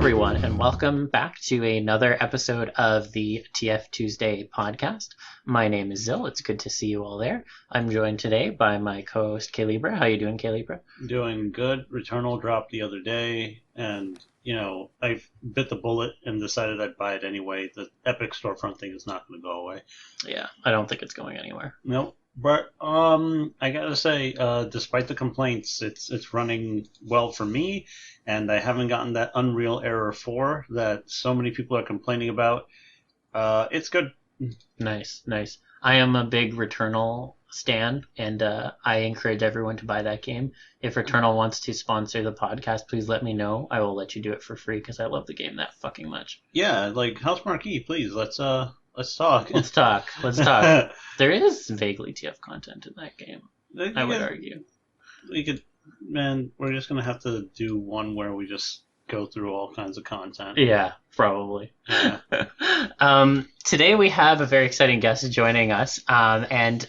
everyone, and welcome back to another episode of the TFTuesday Podcast. My name is Zil. It's good to see you all there. I'm joined today by my co-host K-Libra. How you doing, K-Libra? Doing good. Returnal dropped the other day, and, I bit the bullet and decided I'd buy it anyway. The Epic storefront thing is not going to go away. Yeah, I don't think it's going anywhere. Nope. But I gotta say, despite the complaints, it's running well for me, and I haven't gotten that Unreal Error 4 that so many people are complaining about. It's good. Nice. I am a big Returnal stan, and I encourage everyone to buy that game. If Returnal wants to sponsor the podcast, please let me know. I will let you do it for free because I love the game that fucking much. Yeah, like House Marquee, please. Let's talk. Let's talk. There is vaguely TF content in that game, I would argue. We're just going to have to do one where we just go through all kinds of content. Yeah, probably. Yeah. Today we have a very exciting guest joining us. And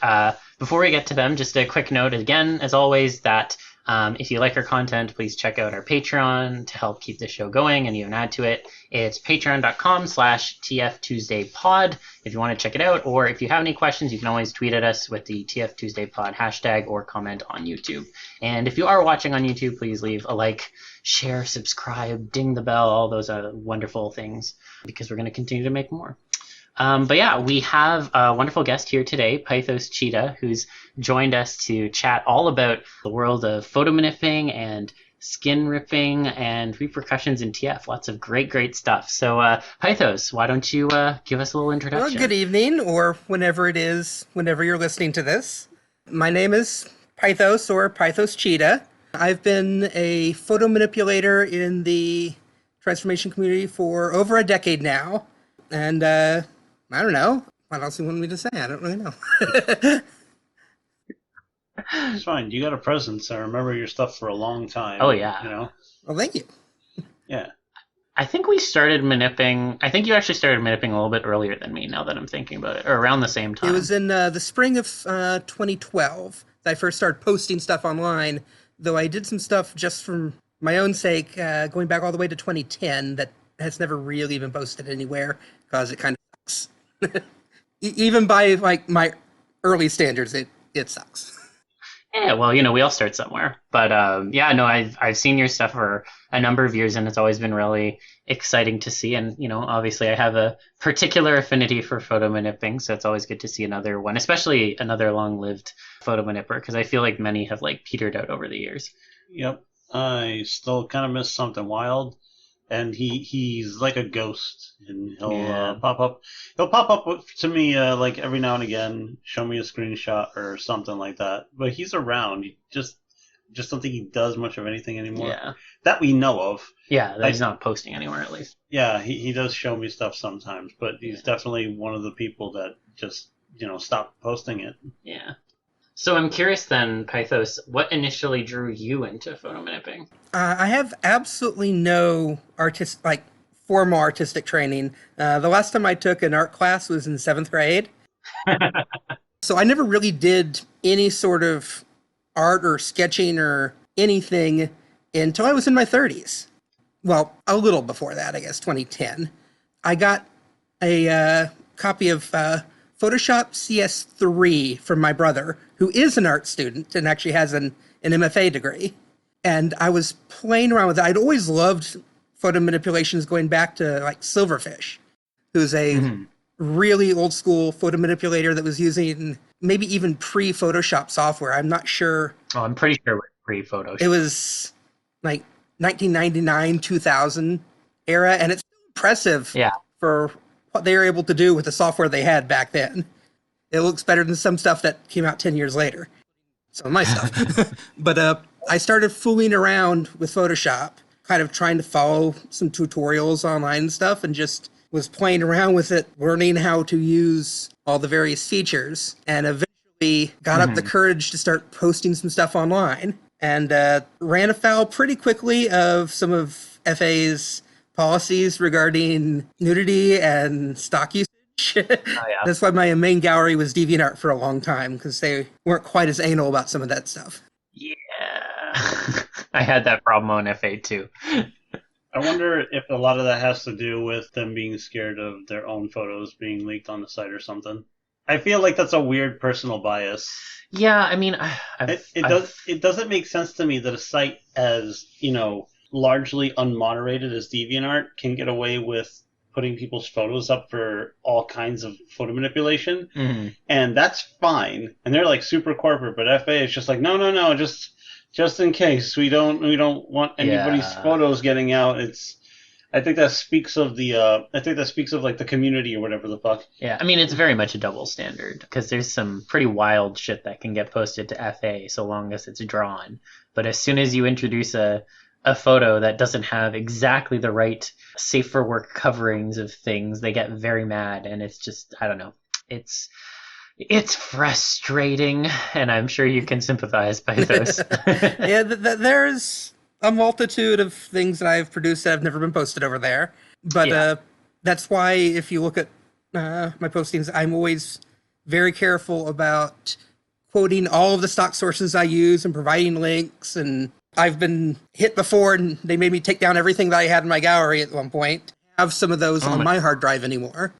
before we get to them, just a quick note again, as always, that if you like our content, please check out our Patreon to help keep the show going and even add to it. It's patreon.com/TFTuesdayPod if you want to check it out. Or if you have any questions, you can always tweet at us with the TFTuesdayPod hashtag or comment on YouTube. And if you are watching on YouTube, please leave a like, share, subscribe, ding the bell, all those wonderful things, because we're going to continue to make more. But yeah, we have a wonderful guest here today, Pythos Cheetah, who's joined us to chat all about the world of photomanipulating and skin ripping and repercussions in TF. Lots of great stuff. So, Pythos, why don't you give us a little introduction? Well, good evening, or whenever it is, whenever you're listening to this. My name is Pythos, or Pythos Cheetah. I've been a photo manipulator in the transformation community for over a decade now. And, I don't know. What else do you want me to say? I don't really know. It's fine. You got a presence. I remember your stuff for a long time. Oh, yeah. Well, thank you. Yeah. I think we started manipulating. I think you actually started manipulating a little bit earlier than me, now that I'm thinking about it, or around the same time. It was in the spring of 2012 that I first started posting stuff online, though I did some stuff just for my own sake, going back all the way to 2010 that has never really been posted anywhere because it kind of sucks. Even by like my early standards, it sucks. Yeah, well, we all start somewhere. But I've seen your stuff for a number of years, and it's always been really exciting to see. And obviously, I have a particular affinity for photomanipulating, so it's always good to see another one, especially another long-lived photomanipulator, because I feel like many have petered out over the years. Yep. I still kind of miss Something Wild. And he's like a ghost, and he'll pop up. He'll pop up to me every now and again, show me a screenshot or something like that. But he's around. You just don't think he does much of anything anymore. Yeah, that we know of. Yeah, he's not posting anywhere at least. Yeah, he does show me stuff sometimes, but he's definitely one of the people that just stopped posting it. Yeah. So I'm curious then, Pythos, what initially drew you into photomanipulating? I have absolutely no formal artistic training. The last time I took an art class was in 7th grade. So I never really did any sort of art or sketching or anything until I was in my 30s. Well, a little before that, I guess, 2010. I got a copy of Photoshop CS3 from my brother, who is an art student and actually has an MFA degree. And I was playing around with it. I'd always loved photo manipulations going back to Silverfish, who's a really old school photo manipulator that was using maybe even pre-Photoshop software. I'm not sure. Oh, I'm pretty sure it was pre-Photoshop. It was 1999, 2000 era, and it's impressive for what they were able to do with the software they had back then. It looks better than some stuff that came out 10 years later. Some of my stuff. But I started fooling around with Photoshop, kind of trying to follow some tutorials online and stuff, and just was playing around with it, learning how to use all the various features, and eventually got up the courage to start posting some stuff online, and ran afoul pretty quickly of some of FA's policies regarding nudity and stock usage. That's why my main gallery was DeviantArt for a long time, because they weren't quite as anal about some of that stuff. Yeah. I had that problem on FA too. I wonder if a lot of that has to do with them being scared of their own photos being leaked on the site or something. I feel like that's a weird personal bias. Yeah, I mean, It doesn't make sense to me that a site as, largely unmoderated as DeviantArt can get away with putting people's photos up for all kinds of photo manipulation, and that's fine. And they're like super corporate, but FA is just like, no, just in case we don't want anybody's photos getting out. I think that speaks of like the community or whatever the fuck. Yeah, I mean, it's very much a double standard because there's some pretty wild shit that can get posted to FA so long as it's drawn. But as soon as you introduce a photo that doesn't have exactly the right safe for work coverings of things, they get very mad, and it's just, I don't know. It's frustrating, and I'm sure you can sympathize, Pythos. Yeah, there's a multitude of things that I've produced that have never been posted over there. But that's why if you look at my postings, I'm always very careful about quoting all of the stock sources I use and providing links. And I've been hit before, and they made me take down everything that I had in my gallery at one point. I have some of those on my hard drive anymore.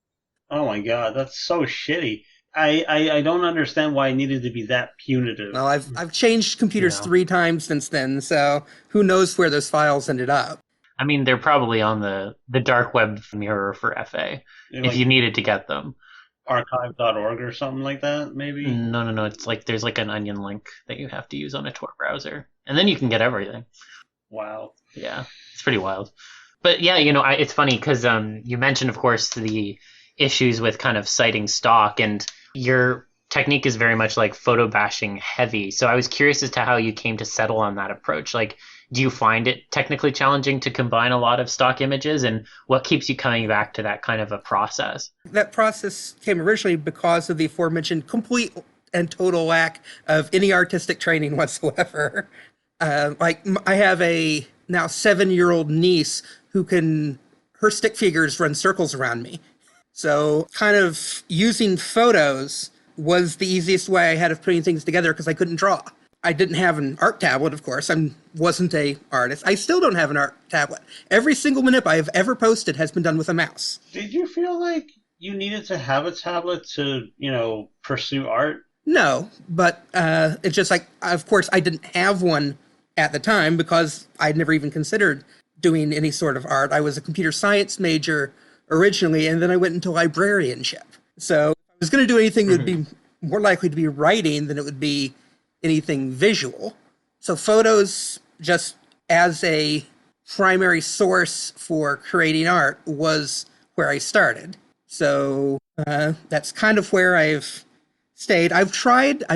Oh my god, that's so shitty. I don't understand why it needed to be that punitive. Well, I've changed computers 3 times since then, so who knows where those files ended up. I mean, they're probably on the dark web mirror for FA, if you needed to get them. Archive.org or something like that, maybe? No. It's like there's like an onion link that you have to use on a Tor browser, and then you can get everything. Wow. Yeah, it's pretty wild. But yeah, it's funny because you mentioned, of course, the issues with kind of citing stock, and your technique is very much like photobashing heavy. So I was curious as to how you came to settle on that approach. Like, do you find it technically challenging to combine a lot of stock images, and what keeps you coming back to that kind of a process? That process came originally because of the aforementioned complete and total lack of any artistic training whatsoever. I have a now 7-year-old niece who her stick figures run circles around me. So kind of using photos was the easiest way I had of putting things together because I couldn't draw. I didn't have an art tablet, of course. I wasn't an artist. I still don't have an art tablet. Every single manip I've ever posted has been done with a mouse. Did you feel like you needed to have a tablet to, pursue art? No, but it's just like, of course, I didn't have one at the time because I'd never even considered doing any sort of art. I was a computer science major originally, and then I went into librarianship. So if I was going to do anything, it would be more likely to be writing than it would be anything visual. So photos, just as a primary source for creating art, was where I started. So that's kind of where I've stayed. I've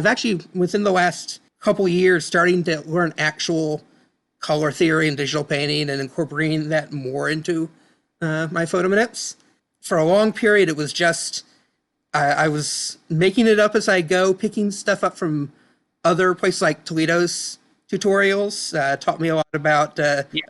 actually, within the last couple years, starting to learn actual color theory and digital painting and incorporating that more into my photo manips. For a long period, it was just, I was making it up as I go, picking stuff up from other places like Toledo's tutorials, taught me a lot about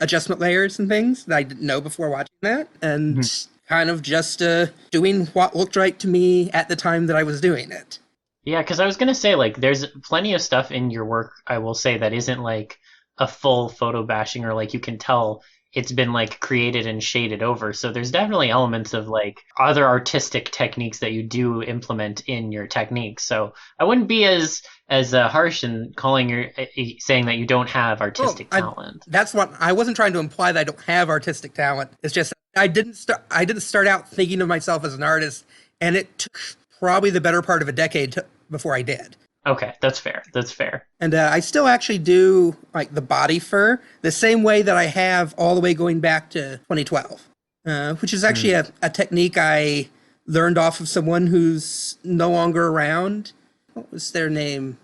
adjustment layers and things that I didn't know before watching that, and kind of just doing what looked right to me at the time that I was doing it. Yeah, because I was going to say, like, there's plenty of stuff in your work, I will say, that isn't like a full photo bashing, or like you can tell it's been like created and shaded over. So there's definitely elements of like other artistic techniques that you do implement in your techniques. So I wouldn't be as harsh in saying that you don't have artistic talent. That's what I wasn't trying to imply, that I don't have artistic talent. It's just I didn't start out thinking of myself as an artist, and it took probably the better part of a decade before I did. Okay, that's fair. And I still actually do like the body fur the same way that I have all the way going back to 2012, which is actually a technique I learned off of someone who's no longer around. What was their name?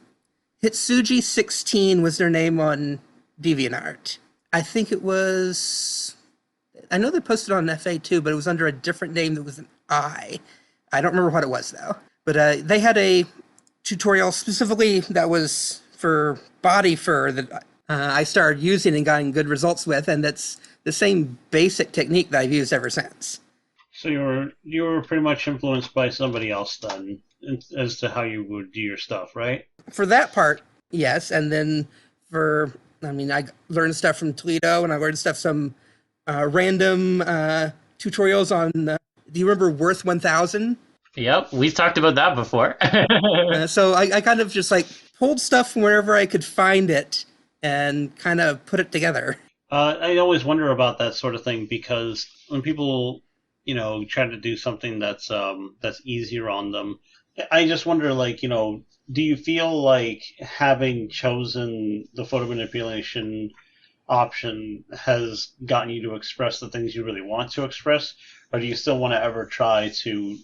Hitsuji16 was their name on DeviantArt. I think it was... I know they posted on FA too, but it was under a different name that was an I. I don't remember what it was, though. But they had a tutorial specifically that was for body fur that I started using and gotten good results with, and that's the same basic technique that I've used ever since. So you were pretty much influenced by somebody else then, as to how you would do your stuff, right? For that part, yes. And then I learned stuff from Toledo, and I learned stuff from random tutorials on, do you remember Worth 1000? Yep, we've talked about that before. So I kind of just like pulled stuff from wherever I could find it and kind of put it together. I always wonder about that sort of thing because when people, try to do something that's easier on them, I just wonder, like, do you feel like having chosen the photo manipulation option has gotten you to express the things you really want to express, or do you still want to ever try to,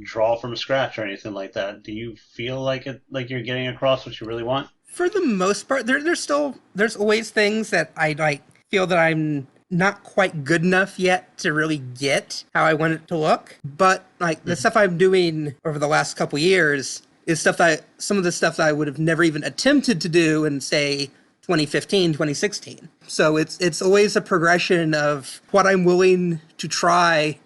draw from scratch or anything like that? Do you feel like you're getting across what you really want? For the most part, there's always things that I like feel that I'm not quite good enough yet to really get how I want it to look. But like the stuff I'm doing over the last couple years is some of the stuff that I would have never even attempted to do in, say, 2015, 2016. So it's always a progression of what I'm willing to try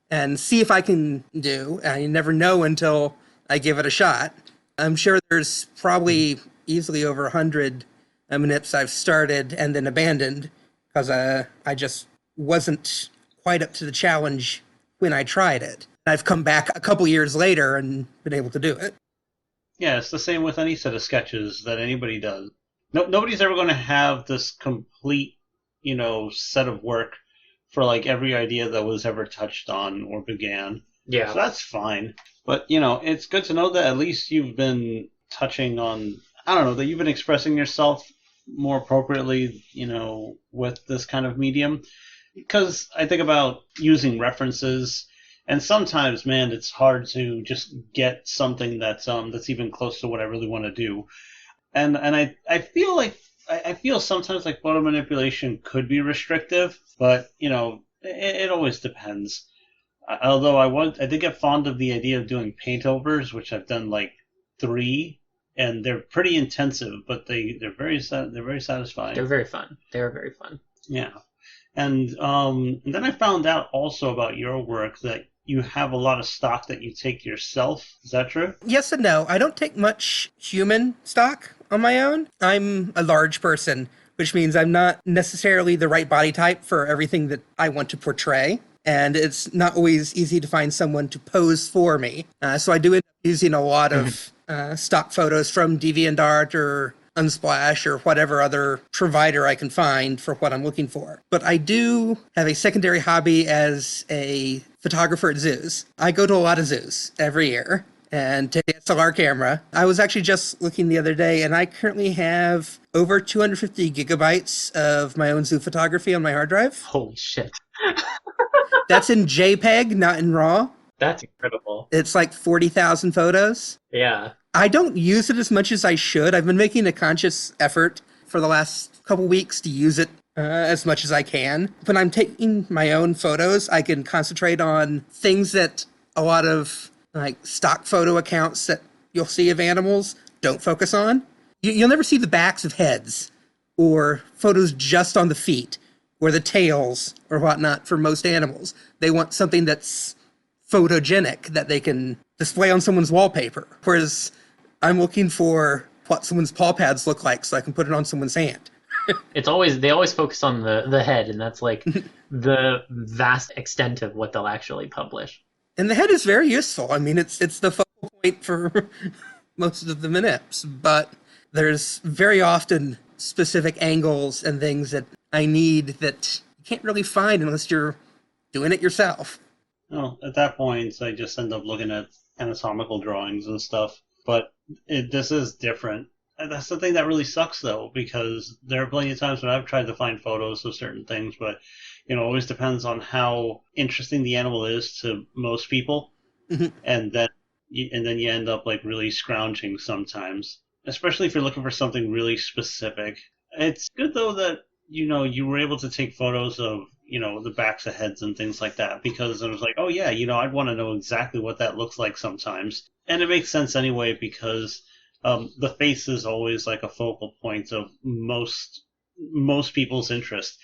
and see if I can do. And you never know until I give it a shot. I'm sure there's probably easily over 100 manips I've started and then abandoned because I just wasn't quite up to the challenge when I tried it. I've come back a couple years later and been able to do it. Yeah, it's the same with any set of sketches that anybody does. Nobody's ever going to have this complete, set of work for like every idea that was ever touched on or began. Yeah. So that's fine. But, it's good to know that at least you've been touching on, I don't know, that you've been expressing yourself more appropriately, with this kind of medium. Because I think about using references, and sometimes, man, it's hard to just get something that's even close to what I really want to do. And I feel sometimes like photo manipulation could be restrictive, but it always depends. Although I did get fond of the idea of doing paint overs, which I've done like 3, and they're pretty intensive, but they're very satisfying. They're very fun. They're very fun. Yeah, and then I found out also about your work that you have a lot of stock that you take yourself. Is that true? Yes and no. I don't take much human stock on my own. I'm a large person, which means I'm not necessarily the right body type for everything that I want to portray. And it's not always easy to find someone to pose for me. So I do end up using a lot of stock photos from DeviantArt or Unsplash or whatever other provider I can find for what I'm looking for. But I do have a secondary hobby as a photographer at zoos. I go to a lot of zoos every year and take a SLR camera. I was actually just looking the other day, and I currently have over 250 gigabytes of my own zoo photography on my hard drive. Holy shit. That's in JPEG, not in RAW. That's incredible. It's like 40,000 photos. Yeah. I don't use it as much as I should. I've been making a conscious effort for the last couple weeks to use it as much as I can. When I'm taking my own photos, I can concentrate on things that a lot of like stock photo accounts that you'll see of animals don't focus on. You'll never see the backs of heads or photos just on the feet or the tails or whatnot for most animals. They want something that's photogenic that they can display on someone's wallpaper. Whereas I'm looking for what someone's paw pads look like so I can put it on someone's hand. They always focus on the head, and that's like the vast extent of what they'll actually publish. And the head is very useful. I mean, it's the focal point for most of the manips, but there's very often specific angles and things that I need that you can't really find unless you're doing it yourself. Well, at that point, I just end up looking at anatomical drawings and stuff. But this is different. And that's the thing that really sucks, though, because there are plenty of times when I've tried to find photos of certain things, but it always depends on how interesting the animal is to most people, and then you end up like really scrounging sometimes, especially if you're looking for something really specific. It's good though that you were able to take photos of the backs of heads and things like that, because I was like, oh yeah, I'd want to know exactly what that looks like sometimes. And it makes sense anyway, because the face is always like a focal point of most people's interest.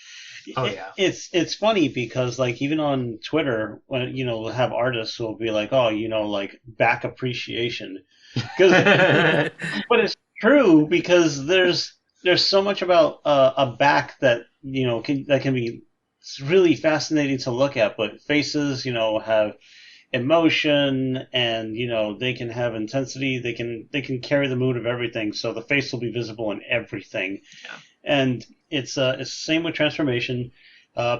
Oh yeah. It's funny because like even on Twitter, when we'll have artists who will be like, oh, like back appreciation, because but it's true, because there's so much about a back that can be it's really fascinating to look at. But faces, have emotion, and they can have intensity. They can carry the mood of everything. So the face will be visible in everything. Yeah. And it's the same with transformation.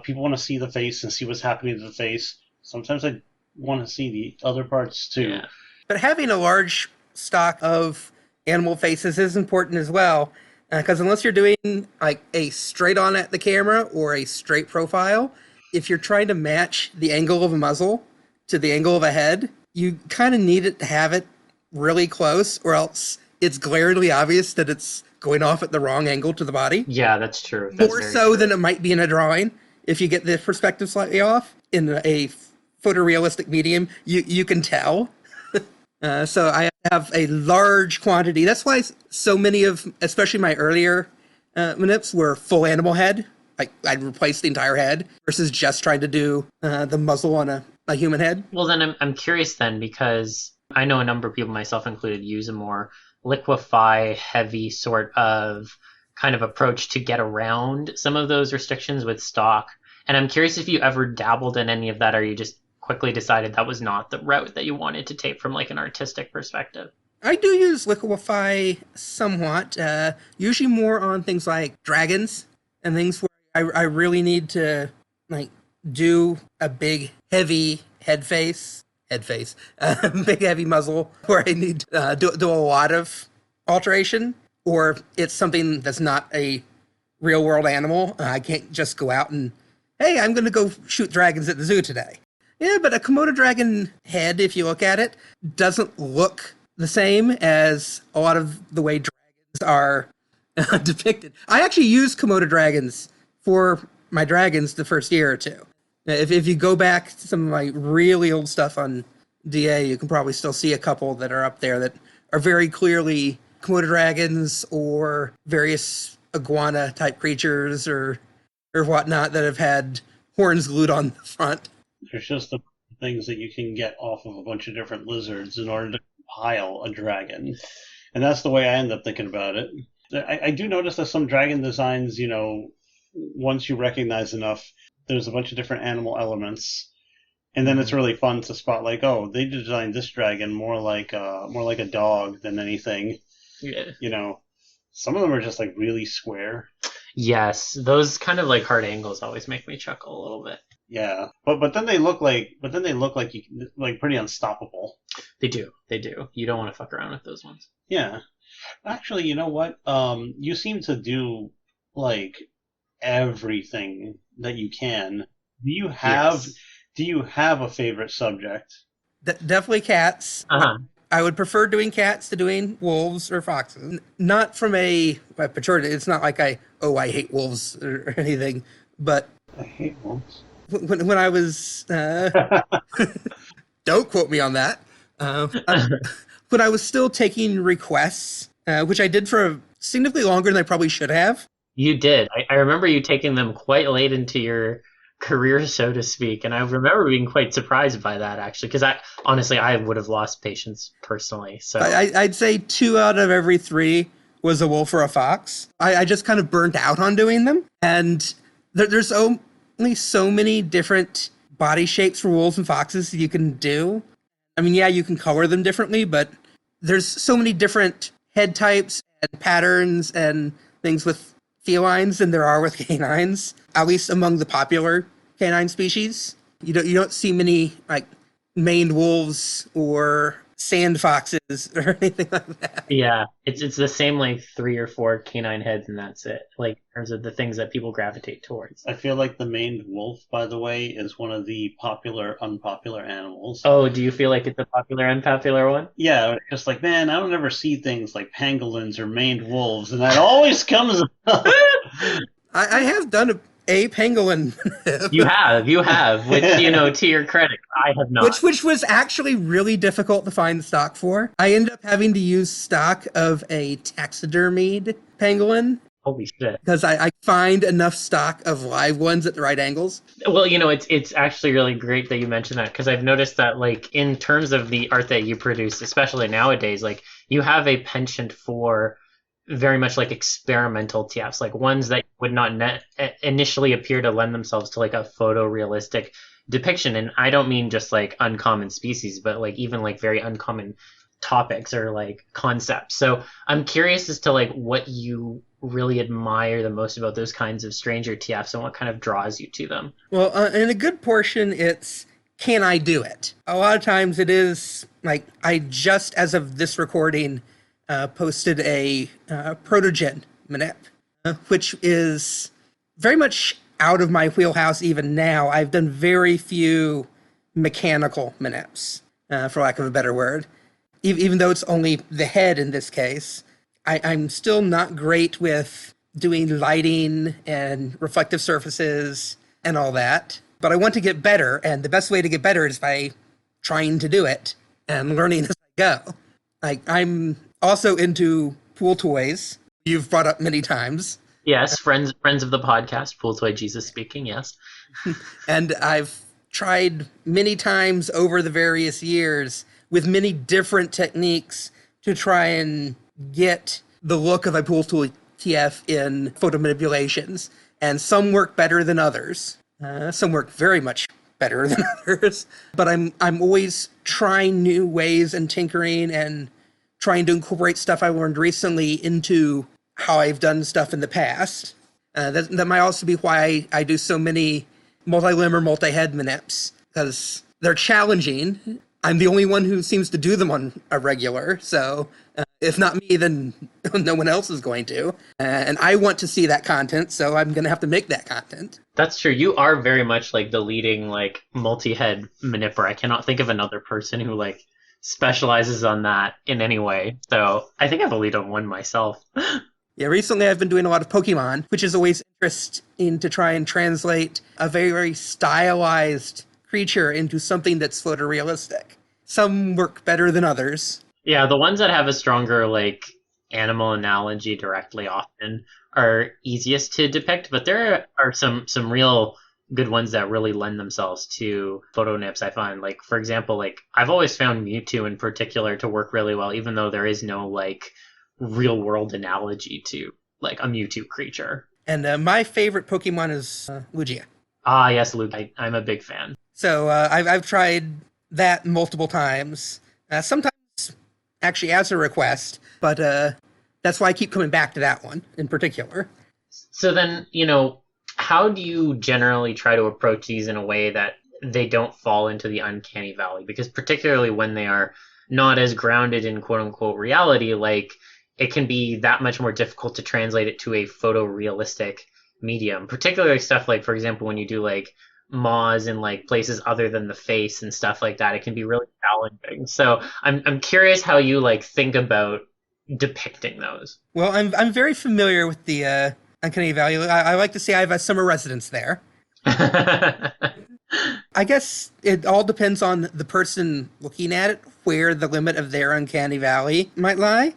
People want to see the face and see what's happening to the face. Sometimes I want to see the other parts too. Yeah. But having a large stock of animal faces is important as well, because unless you're doing like a straight on at the camera or a straight profile, if you're trying to match the angle of a muzzle to the angle of a head, you kind of need it to have it really close, or else it's glaringly obvious that it's going off at the wrong angle to the body. Yeah, that's true. That's More so than it might be in a drawing. If you get the perspective slightly off in a photorealistic medium, you can tell. So I have a large quantity. That's why so many of, especially my earlier manips, were full animal head. Like I'd replace the entire head versus just trying to do the muzzle on a human head. Well, then I'm curious then, because I know a number of people, myself included, use a more liquefy heavy sort of kind of approach to get around some of those restrictions with stock. And I'm curious if you ever dabbled in any of that, or you just quickly decided that was not the route that you wanted to take from like an artistic perspective. I do use liquefy somewhat, usually more on things like dragons and things where I really need to like do a big heavy big heavy muzzle where I need to do a lot of alteration, or it's something that's not a real world animal. I can't just go out and, hey, I'm going to go shoot dragons at the zoo today. Yeah, but a Komodo dragon head, if you look at it, doesn't look the same as a lot of the way dragons are depicted. I actually used Komodo dragons for my dragons the first year or two. If you go back to some of my really old stuff on DA, you can probably still see a couple that are up there that are very clearly Komodo dragons or various iguana type creatures or whatnot that have had horns glued on the front. There's just the things that you can get off of a bunch of different lizards in order to compile a dragon. And that's the way I end up thinking about it. I do notice that some dragon designs, once you recognize enough, there's a bunch of different animal elements. And then it's really fun to spot like, oh, they designed this dragon more like a dog than anything. Yeah. Some of them are just like really square. Yes, those kind of like hard angles always make me chuckle a little bit. Yeah, but then they look like pretty unstoppable. They do. You don't want to fuck around with those ones. Yeah, actually, you know what? You seem to do like everything that you can. Do you have a favorite subject? Definitely cats. Uh-huh. I would prefer doing cats to doing wolves or foxes. Not from a pejorative. It's not like I hate wolves or anything. But I hate wolves. When I was, don't quote me on that. When I was still taking requests, which I did for significantly longer than I probably should have. You did. I remember you taking them quite late into your career, so to speak, and I remember being quite surprised by that, actually, because I would have lost patience personally. So I'd say 2 out of every 3 was a wolf or a fox. I just kind of burnt out on doing them, and there's only so many different body shapes for wolves and foxes you can do. I mean, yeah, you can color them differently, but there's so many different head types and patterns and things with felines than there are with canines, at least among the popular canine species. You don't see many like maned wolves or sand foxes or anything like that. Yeah, it's the same like 3 or 4 canine heads, and that's it. Like in terms of the things that people gravitate towards. I feel like the maned wolf, by the way, is one of the popular, unpopular animals. Oh, do you feel like it's a popular, unpopular one? Yeah, just like, man, I don't ever see things like pangolins or maned wolves, and that always comes up. I have done a pangolin. You have, which, to your credit, I have not. Which was actually really difficult to find stock for. I ended up having to use stock of a taxidermied pangolin. Holy shit. Because I find enough stock of live ones at the right angles. Well, it's actually really great that you mentioned that, because I've noticed that, like, in terms of the art that you produce, especially nowadays, like, you have a penchant for very much like experimental TFs, like ones that would not initially appear to lend themselves to like a photorealistic depiction. And I don't mean just like uncommon species, but like even like very uncommon topics or like concepts. So I'm curious as to like what you really admire the most about those kinds of stranger TFs and what kind of draws you to them. Well, in a good portion, it's can I do it? A lot of times it is like I just, as of this recording, posted a protogen manip, which is very much out of my wheelhouse even now. I've done very few mechanical manips, for lack of a better word. Even though it's only the head in this case, I'm still not great with doing lighting and reflective surfaces and all that. But I want to get better, and the best way to get better is by trying to do it and learning as I go. I'm also into pool toys. You've brought up many times. Yes, friends of the podcast, Pool Toy Jesus speaking, yes. And I've tried many times over the various years with many different techniques to try and get the look of a pool toy TF in photo manipulations. And some work better than others. Some work very much better than others. But I'm always trying new ways and tinkering and trying to incorporate stuff I learned recently into how I've done stuff in the past. That might also be why I do so many multi-limb or multi-head manips, because they're challenging. I'm the only one who seems to do them on a regular, so if not me, then no one else is going to. And I want to see that content, so I'm going to have to make that content. That's true. You are very much like the leading like multi-head manipper. I cannot think of another person who like specializes on that in any way. So I think I've only done one myself. Yeah, recently I've been doing a lot of Pokemon, which is always interesting to try and translate a very, very stylized creature into something that's photorealistic. Some work better than others. Yeah, the ones that have a stronger like animal analogy directly often are easiest to depict, but there are some real good ones that really lend themselves to photo nips, I find. Like, for example, like I've always found Mewtwo in particular to work really well, even though there is no like real world analogy to like a Mewtwo creature. And my favorite Pokemon is Lugia. Ah, yes, Luke. I'm a big fan. So I've tried that multiple times. Sometimes actually as a request, but that's why I keep coming back to that one in particular. So then, how do you generally try to approach these in a way that they don't fall into the uncanny valley? Because particularly when they are not as grounded in quote unquote reality, like it can be that much more difficult to translate it to a photorealistic medium, particularly stuff like, for example, when you do like maws in like places other than the face and stuff like that, it can be really challenging. So I'm curious how you like think about depicting those. Well, I'm very familiar with the uncanny valley. I like to say I have a summer residence there. I guess it all depends on the person looking at it, where the limit of their uncanny valley might lie.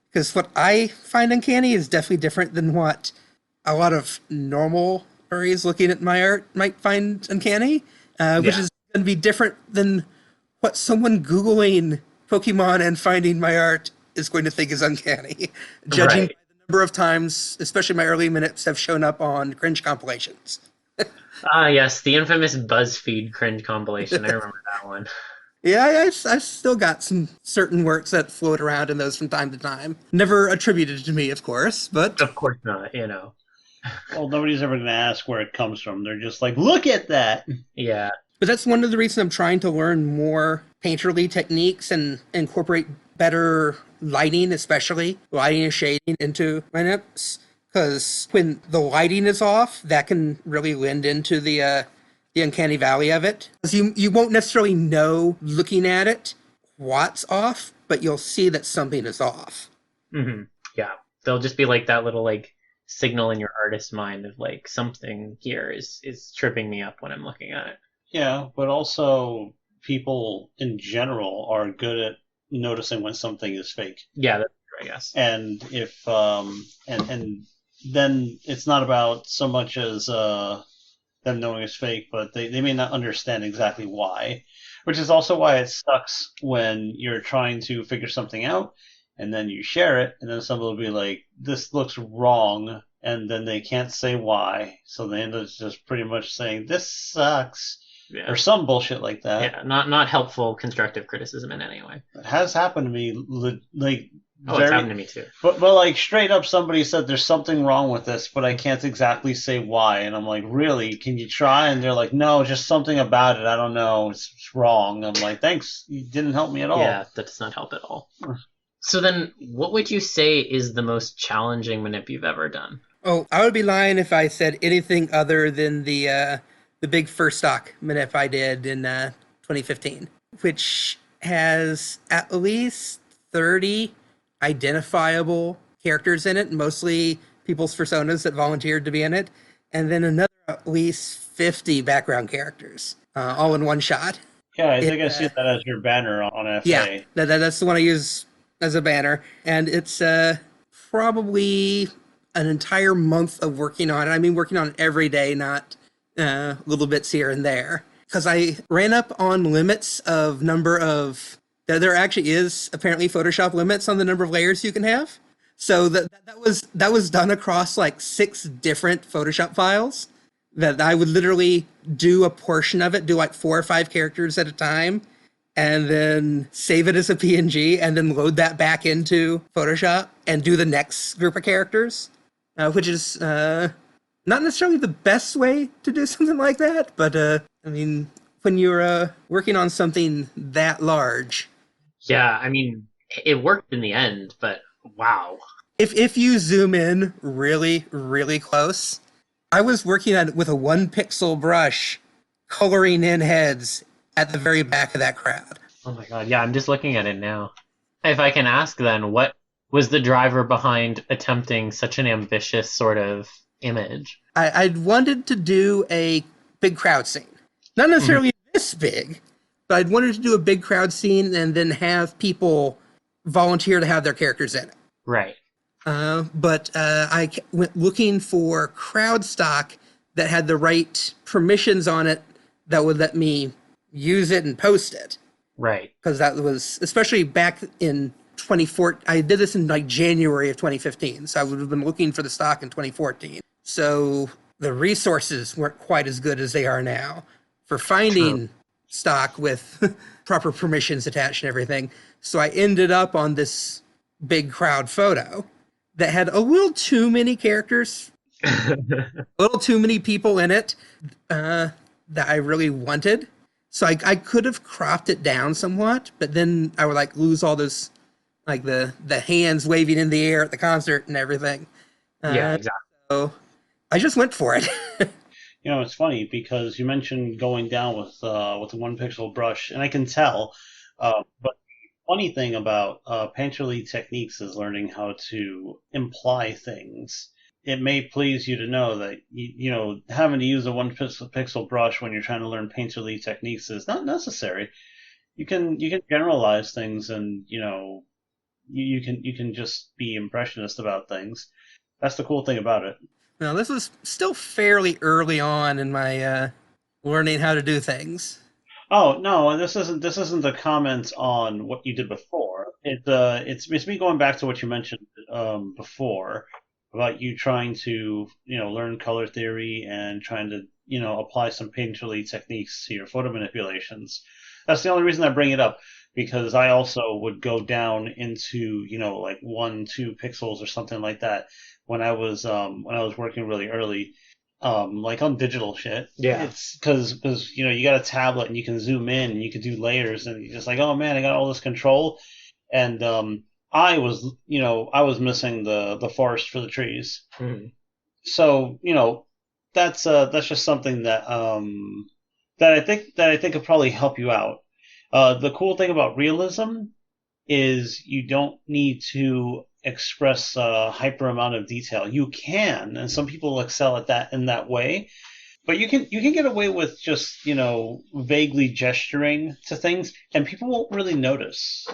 Because what I find uncanny is definitely different than what a lot of normal furries looking at my art might find uncanny, which is going to be different than what someone Googling Pokemon and finding my art is going to think is uncanny, judging by the number of times, especially my early minutes, have shown up on cringe compilations. Yes, the infamous BuzzFeed cringe compilation. I remember that one. Yeah, I've still got some certain works that float around in those from time to time. Never attributed to me, of course, but... Of course not, Well, nobody's ever going to ask where it comes from. They're just like, look at that! Yeah. But that's one of the reasons I'm trying to learn more painterly techniques and incorporate better lighting, especially lighting and shading into my nips. Because when the lighting is off, that can really lend into the uncanny valley of it. Because you won't necessarily know looking at it what's off, but you'll see that something is off. Mm-hmm. Yeah. There'll just be like that little like signal in your artist's mind of like something here is tripping me up when I'm looking at it. Yeah, but also people in general are good at noticing when something is fake. Yeah, that's true, I guess. And if and then it's not about so much as them knowing it's fake, but they may not understand exactly why. Which is also why it sucks when you're trying to figure something out and then you share it, and then somebody will be like, this looks wrong, and then they can't say why, so they end up just pretty much saying, this sucks, or some bullshit like that. Yeah, not helpful constructive criticism in any way. It has happened to me, like... it's happened to me too. But like straight up somebody said there's something wrong with this, but I can't exactly say why. And I'm like, really? Can you try? And they're like, no, just something about it. I don't know. It's wrong. I'm like, thanks. You didn't help me at all. Yeah, that does not help at all. So then what would you say is the most challenging manip you've ever done? Oh, I would be lying if I said anything other than the big first stock manip I did in 2015, which has at least 30 identifiable characters in it, mostly people's personas that volunteered to be in it, and then another at least 50 background characters, all in one shot. Yeah, I think I see that as your banner on FA. Yeah, that's the one I use as a banner, and it's probably an entire month of working on it. I mean, working on it every day, not little bits here and there, because I ran up on limits of number of... There actually is apparently Photoshop limits on the number of layers you can have. So that was done across like 6 different Photoshop files. That I would literally do a portion of it, do like 4 or 5 characters at a time, and then save it as a PNG, and then load that back into Photoshop and do the next group of characters, which is not necessarily the best way to do something like that. But I mean, when you're working on something that large. Yeah, I mean, it worked in the end, but wow. If you zoom in really, really close, I was working on it with a 1-pixel brush, coloring in heads at the very back of that crowd. Oh my god, yeah, I'm just looking at it now. If I can ask then, what was the driver behind attempting such an ambitious sort of image? I'd wanted to do a big crowd scene. Not necessarily this big, but I'd wanted to do a big crowd scene and then have people volunteer to have their characters in it. Right. But I went looking for crowd stock that had the right permissions on it that would let me use it and post it. Right. Because that was, especially back in 2014, I did this in like January of 2015, so I would have been looking for the stock in 2014. So the resources weren't quite as good as they are now for finding stock with proper permissions attached and everything. So I ended up on this big crowd photo that had a little too many characters, a little too many people in it that I really wanted. So I could have cropped it down somewhat, but then I would like lose all those, like the hands waving in the air at the concert and everything. Yeah, exactly. So I just went for it. You know, it's funny because you mentioned going down with a 1-pixel brush, and I can tell. But the funny thing about Painterly techniques is learning how to imply things. It may please you to know that you know having to use a 1-pixel brush when you're trying to learn Painterly techniques is not necessary. You can generalize things, and you know you can just be impressionist about things. That's the cool thing about it. Now, this is still fairly early on in my learning how to do things. Oh no, this isn't a comment on what you did before. It's me going back to what you mentioned before about you trying to learn color theory and trying to apply some painterly techniques to your photo manipulations. That's the only reason I bring it up, because I also would go down into like 1-2 pixels or something like that when I was working really early. Like on digital shit. Yeah. It's because you got a tablet and you can zoom in and you can do layers and you're just like, oh man, I got all this control. And I was missing the forest for the trees. Mm-hmm. So that's just something that I think could probably help you out. The cool thing about realism is you don't need to express a hyper amount of detail. You can, and some people excel at that in that way, but you can get away with just vaguely gesturing to things and people won't really notice.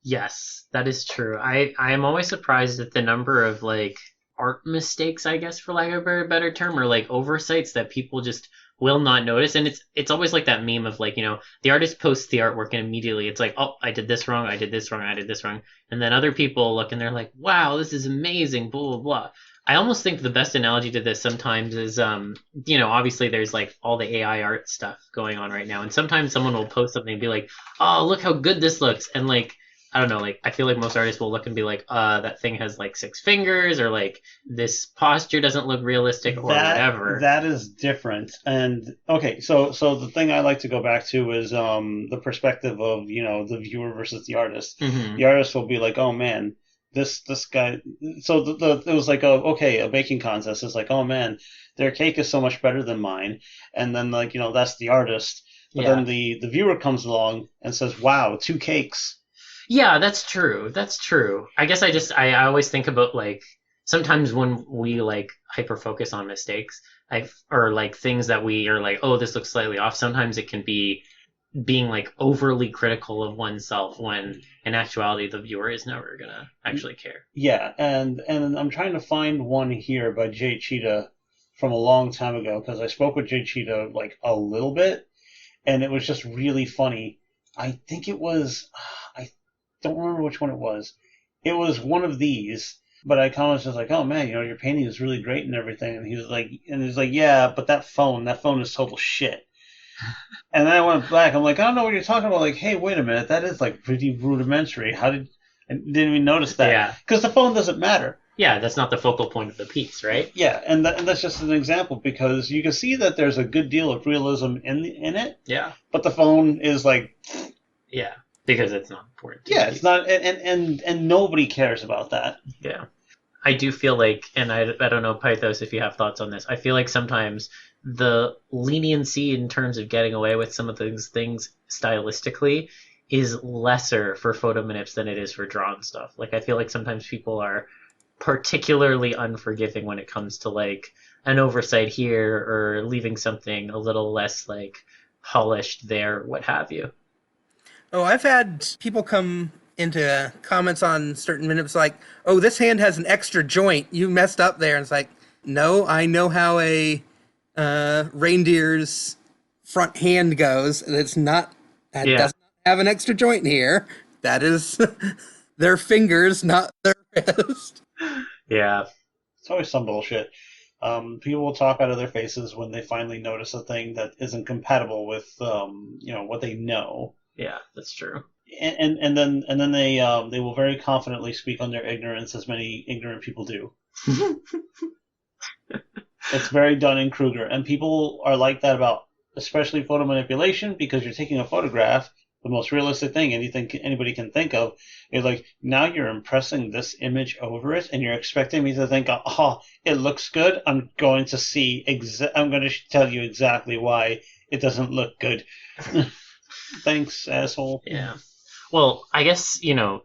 Yes, that is true. I am always surprised at the number of like art mistakes, I guess, for lack of a better term, or like oversights that people just will not notice. And it's always like that meme of like, the artist posts the artwork and immediately it's like, oh, I did this wrong, I did this wrong, I did this wrong. And then other people look and they're like, wow, this is amazing, blah, blah, blah. I almost think the best analogy to this sometimes is, obviously there's like all the AI art stuff going on right now. And sometimes someone will post something and be like, oh, look how good this looks. And like, I don't know, like, I feel like most artists will look and be like, that thing has like 6 fingers, or like this posture doesn't look realistic, or whatever. That is different. And okay, so the thing I like to go back to is the perspective of, the viewer versus the artist. Mm-hmm. The artist will be like, oh man, this guy. So it was like a baking contest. It's like, oh man, their cake is so much better than mine. And then like, that's the artist. But then the viewer comes along and says, wow, 2 cakes. Yeah, that's true. That's true. I guess I always think about like sometimes when we like hyper focus on mistakes, or like things that we are like, oh, this looks slightly off. Sometimes it can be being like overly critical of oneself when in actuality the viewer is never gonna actually care. Yeah, and I'm trying to find one here by Jay Cheetah from a long time ago, because I spoke with Jay Cheetah like a little bit, and it was just really funny. I think it was. Don't remember which one it was. It was one of these, but I commented just like, "Oh man, your painting is really great and everything." And he's like, "Yeah, but that phone is total shit." And then I went back. I'm like, "I don't know what you're talking about." Like, hey, wait a minute, that is like pretty rudimentary. I didn't even notice that? Yeah, because the phone doesn't matter. Yeah, that's not the focal point of the piece, right? Yeah, and that's just an example, because you can see that there's a good deal of realism in it. Yeah, but the phone is like, yeah. Because it's not important. Yeah, it's not, and nobody cares about that. Yeah. I do feel like, and I don't know, Pythos, if you have thoughts on this, I feel like sometimes the leniency in terms of getting away with some of those things stylistically is lesser for photo manips than it is for drawn stuff. Like, I feel like sometimes people are particularly unforgiving when it comes to like an oversight here or leaving something a little less like polished there, what have you. Oh, I've had people come into comments on certain minutes like, oh, this hand has an extra joint. You messed up there. And it's like, no, I know how a reindeer's front hand goes. And it's not, that does not have an extra joint here. That is their fingers, not their wrist. Yeah. It's always some bullshit. People will talk out of their faces when they finally notice a thing that isn't compatible with, what they know. Yeah, that's true. And then they will very confidently speak on their ignorance, as many ignorant people do. It's very Dunning-Kruger, and people are like that about especially photo manipulation, because you're taking a photograph, the most realistic thing anybody can think of. You're like, now you're impressing this image over it, and you're expecting me to think, oh, it looks good. I'm going to tell you exactly why it doesn't look good. Thanks, asshole. Yeah. Well, I guess,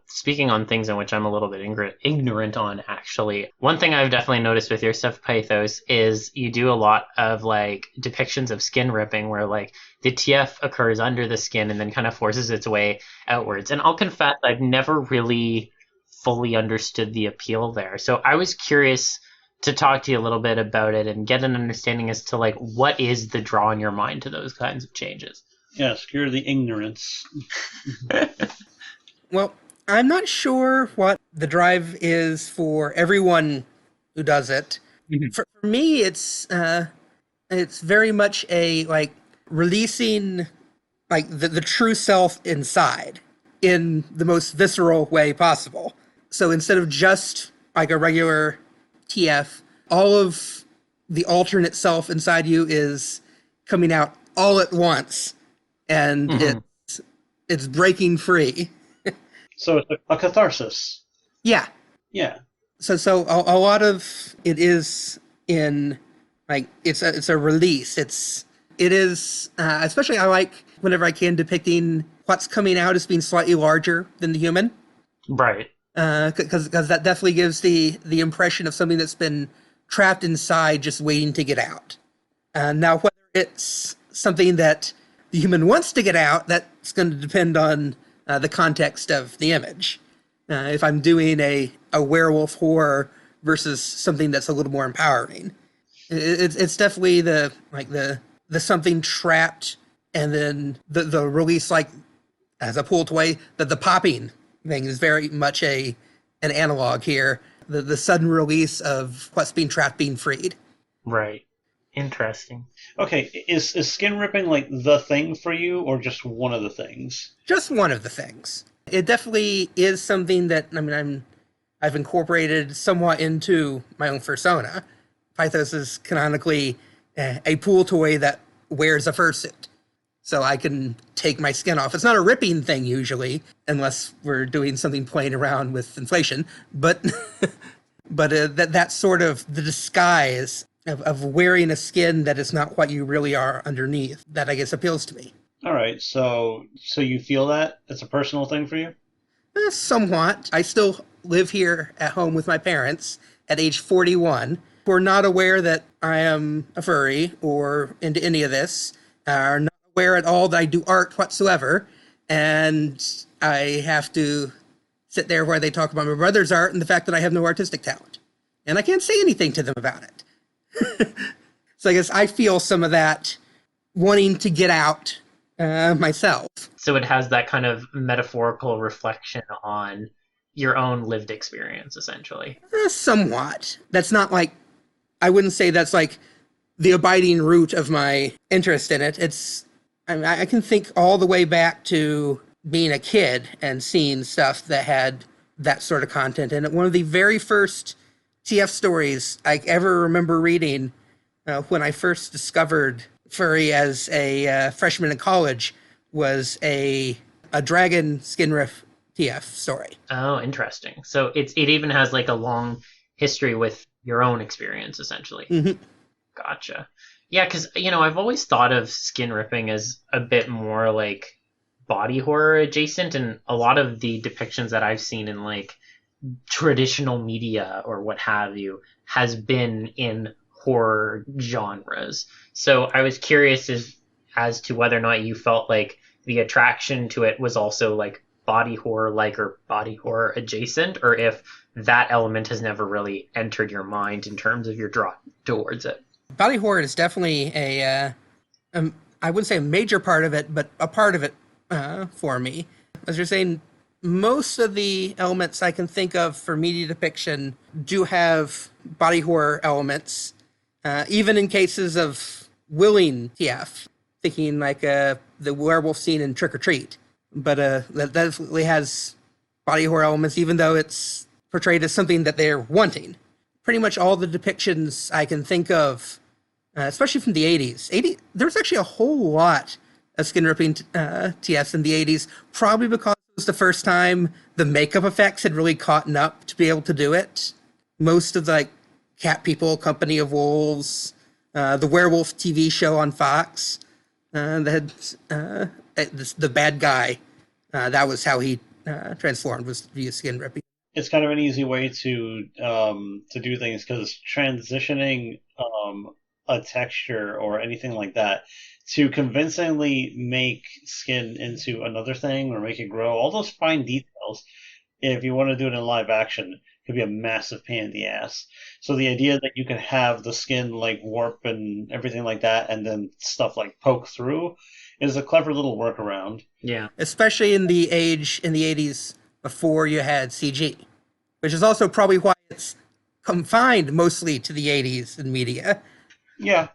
speaking on things in which I'm a little bit ignorant on, actually, one thing I've definitely noticed with your stuff, Pythos, is you do a lot of, like, depictions of skin ripping where, like, the TF occurs under the skin and then kind of forces its way outwards. And I'll confess, I've never really fully understood the appeal there. So I was curious to talk to you a little bit about it and get an understanding as to, like, what is the draw in your mind to those kinds of changes? Yes, cure the ignorance. Well, I'm not sure what the drive is for everyone who does it. Mm-hmm. For me, it's very much a like releasing like the true self inside in the most visceral way possible. So instead of just like a regular TF, all of the alternate self inside you is coming out all at once. And it's breaking free. So it's a catharsis. Yeah. Yeah. So a lot of it is in like it's a release. It is especially I like whenever I can depicting what's coming out as being slightly larger than the human. Right. Because that definitely gives the impression of something that's been trapped inside, just waiting to get out. Now whether it's something that the human wants to get out, that's going to depend on the context of the image. If I'm doing a werewolf horror versus something that's a little more empowering, it's definitely the the something trapped and then the release, like as a pull toy, that the popping thing is very much an analog here. The sudden release of what's being trapped being freed. Right. Interesting. Okay, is skin ripping like the thing for you, or just one of the things? Just one of the things. It definitely is something that, I mean, I've incorporated somewhat into my own persona. Pythos is canonically a pool toy that wears a fursuit. So I can take my skin off. It's not a ripping thing usually, unless we're doing something playing around with inflation. But that's sort of the disguise of wearing a skin that is not what you really are underneath. That, I guess, appeals to me. All right, so you feel that it's a personal thing for you? Somewhat. I still live here at home with my parents at age 41. Who are not aware that I am a furry or into any of this, are not aware at all that I do art whatsoever, and I have to sit there while they talk about my brother's art and the fact that I have no artistic talent. And I can't say anything to them about it. So I guess I feel some of that wanting to get out myself. So it has that kind of metaphorical reflection on your own lived experience, essentially. Somewhat. That's not like, I wouldn't say that's like the abiding root of my interest in it. I can think all the way back to being a kid and seeing stuff that had that sort of content in it. One of the very first TF stories I ever remember reading when I first discovered furry as a freshman in college was a dragon skin riff TF story. Oh, interesting. So it even has like a long history with your own experience, essentially. Mm-hmm. Gotcha. Yeah, because, I've always thought of skin ripping as a bit more like body horror adjacent, and a lot of the depictions that I've seen in like traditional media or what have you has been in horror genres. So I was curious as to whether or not you felt like the attraction to it was also like body horror like or body horror adjacent, or if that element has never really entered your mind in terms of your draw towards it. Body horror is definitely I wouldn't say a major part of it, but a part of it for me. As you're saying, most of the elements I can think of for media depiction do have body horror elements, even in cases of willing TF, thinking like the werewolf scene in Trick or Treat. But that definitely has body horror elements, even though it's portrayed as something that they're wanting. Pretty much all the depictions I can think of, especially from the 80s. There was actually a whole lot of skin ripping TFs in the 80s, probably because it was the first time the makeup effects had really caught up to be able to do it. Most of the like Cat People, Company of Wolves, the werewolf TV show on Fox, that had the bad guy. That was how he transformed, was via skin ripping. It's kind of an easy way to do things because transitioning a texture or anything like that to convincingly make skin into another thing or make it grow, all those fine details, if you want to do it in live action, could be a massive pain in the ass. So the idea that you can have the skin like warp and everything like that, and then stuff like poke through, is a clever little workaround. Yeah. Especially in the 80s before you had CG, which is also probably why it's confined mostly to the 80s in media. Yeah.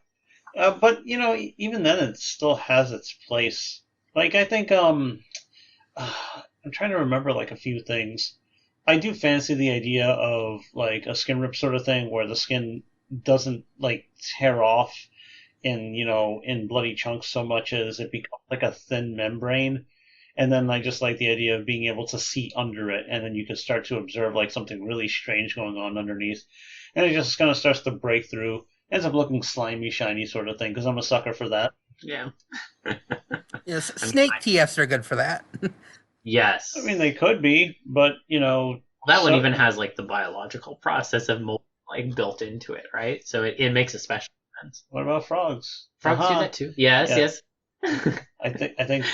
But, even then it still has its place. Like, I think, I'm trying to remember, like, a few things. I do fancy the idea of, like, a skin rip sort of thing where the skin doesn't, like, tear off in bloody chunks so much as it becomes like a thin membrane. And then I just like the idea of being able to see under it, and then you can start to observe like something really strange going on underneath. And it just kind of starts to break through. Ends up looking slimy, shiny sort of thing, because I'm a sucker for that. Yeah. Yes, snake TFs are good for that. Yes. I mean, they could be, but, that one even has like the biological process of mold like built into it, right? So it makes a special sense. What about frogs? Frogs do that too. Yes. I think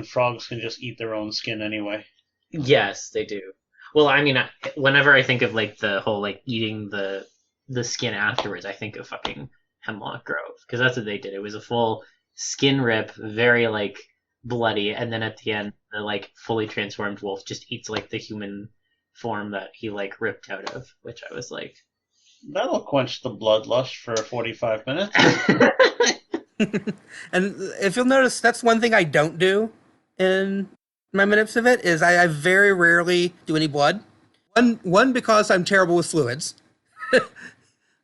frogs can just eat their own skin anyway. Yes, they do. Well, I mean, whenever I think of like the whole like eating the skin afterwards, I think of fucking Hemlock Grove, because that's what they did. It was a full skin rip, very like bloody, and then at the end, the like fully transformed wolf just eats like the human form that he like ripped out of, which I was like, that'll quench the bloodlust for 45 minutes. And if you'll notice, that's one thing I don't do in my minutes of it, is I very rarely do any blood. One, because I'm terrible with fluids.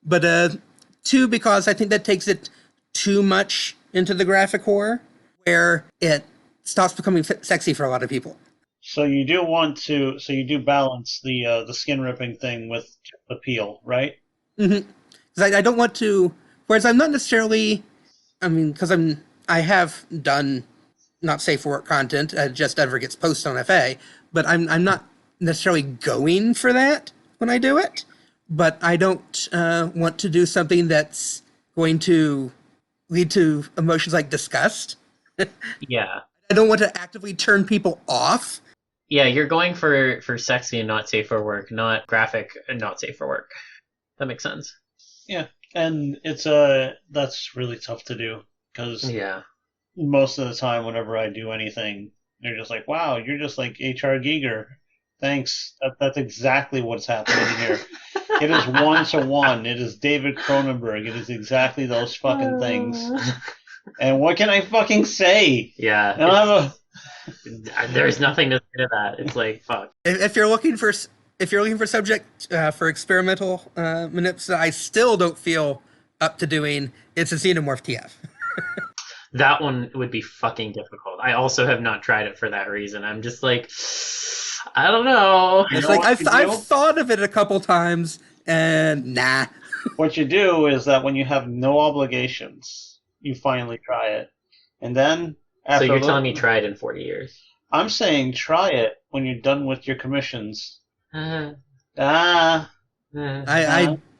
But two, because I think that takes it too much into the graphic horror, where it stops becoming sexy for a lot of people. So you do balance the skin ripping thing with the peel, right? Mm-hmm. Because I don't want to, whereas I'm not necessarily, because I have done not safe for work content, it just ever gets posted on FA, but I'm not necessarily going for that when I do it. But I don't want to do something that's going to lead to emotions like disgust. yeah. I don't want to actively turn people off. Yeah, you're going for sexy and not safe for work, not graphic and not safe for work. That makes sense. Yeah, and it's that's really tough to do, because most of the time whenever I do anything, they're just like, wow, you're just like HR Giger. Thanks. That's exactly what's happening here. It is 1-to-1. It is David Cronenberg. It is exactly those fucking things. And what can I fucking say? Yeah. There's nothing to say to that. It's like, fuck. If you're looking for subject for experimental manips that I still don't feel up to doing, it's a Xenomorph TF. That one would be fucking difficult. I also have not tried it for that reason. I'm just like, I don't know. It's like I've thought of it a couple times, and nah. What you do is that when you have no obligations, you finally try it, and then after. So you're telling me try it in 40 years? I'm saying try it when you're done with your commissions. I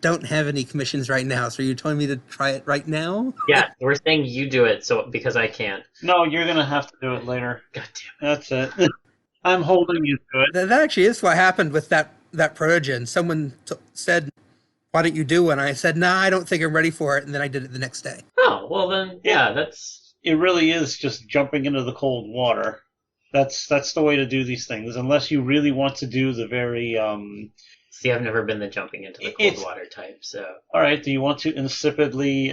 don't have any commissions right now, so you're telling me to try it right now? Yeah, we're saying you do it, so because I can't. No, you're gonna have to do it later. God damn it. That's it. I'm holding you to it. That actually is what happened with that protogen. Someone said, why don't you do one? I said, nah, I don't think I'm ready for it, and then I did it the next day. Oh, well then, yeah, that's... It really is just jumping into the cold water. That's the way to do these things, unless you really want to do the very... See, I've never been the jumping into the cold water type, so... Alright, do you want to insipidly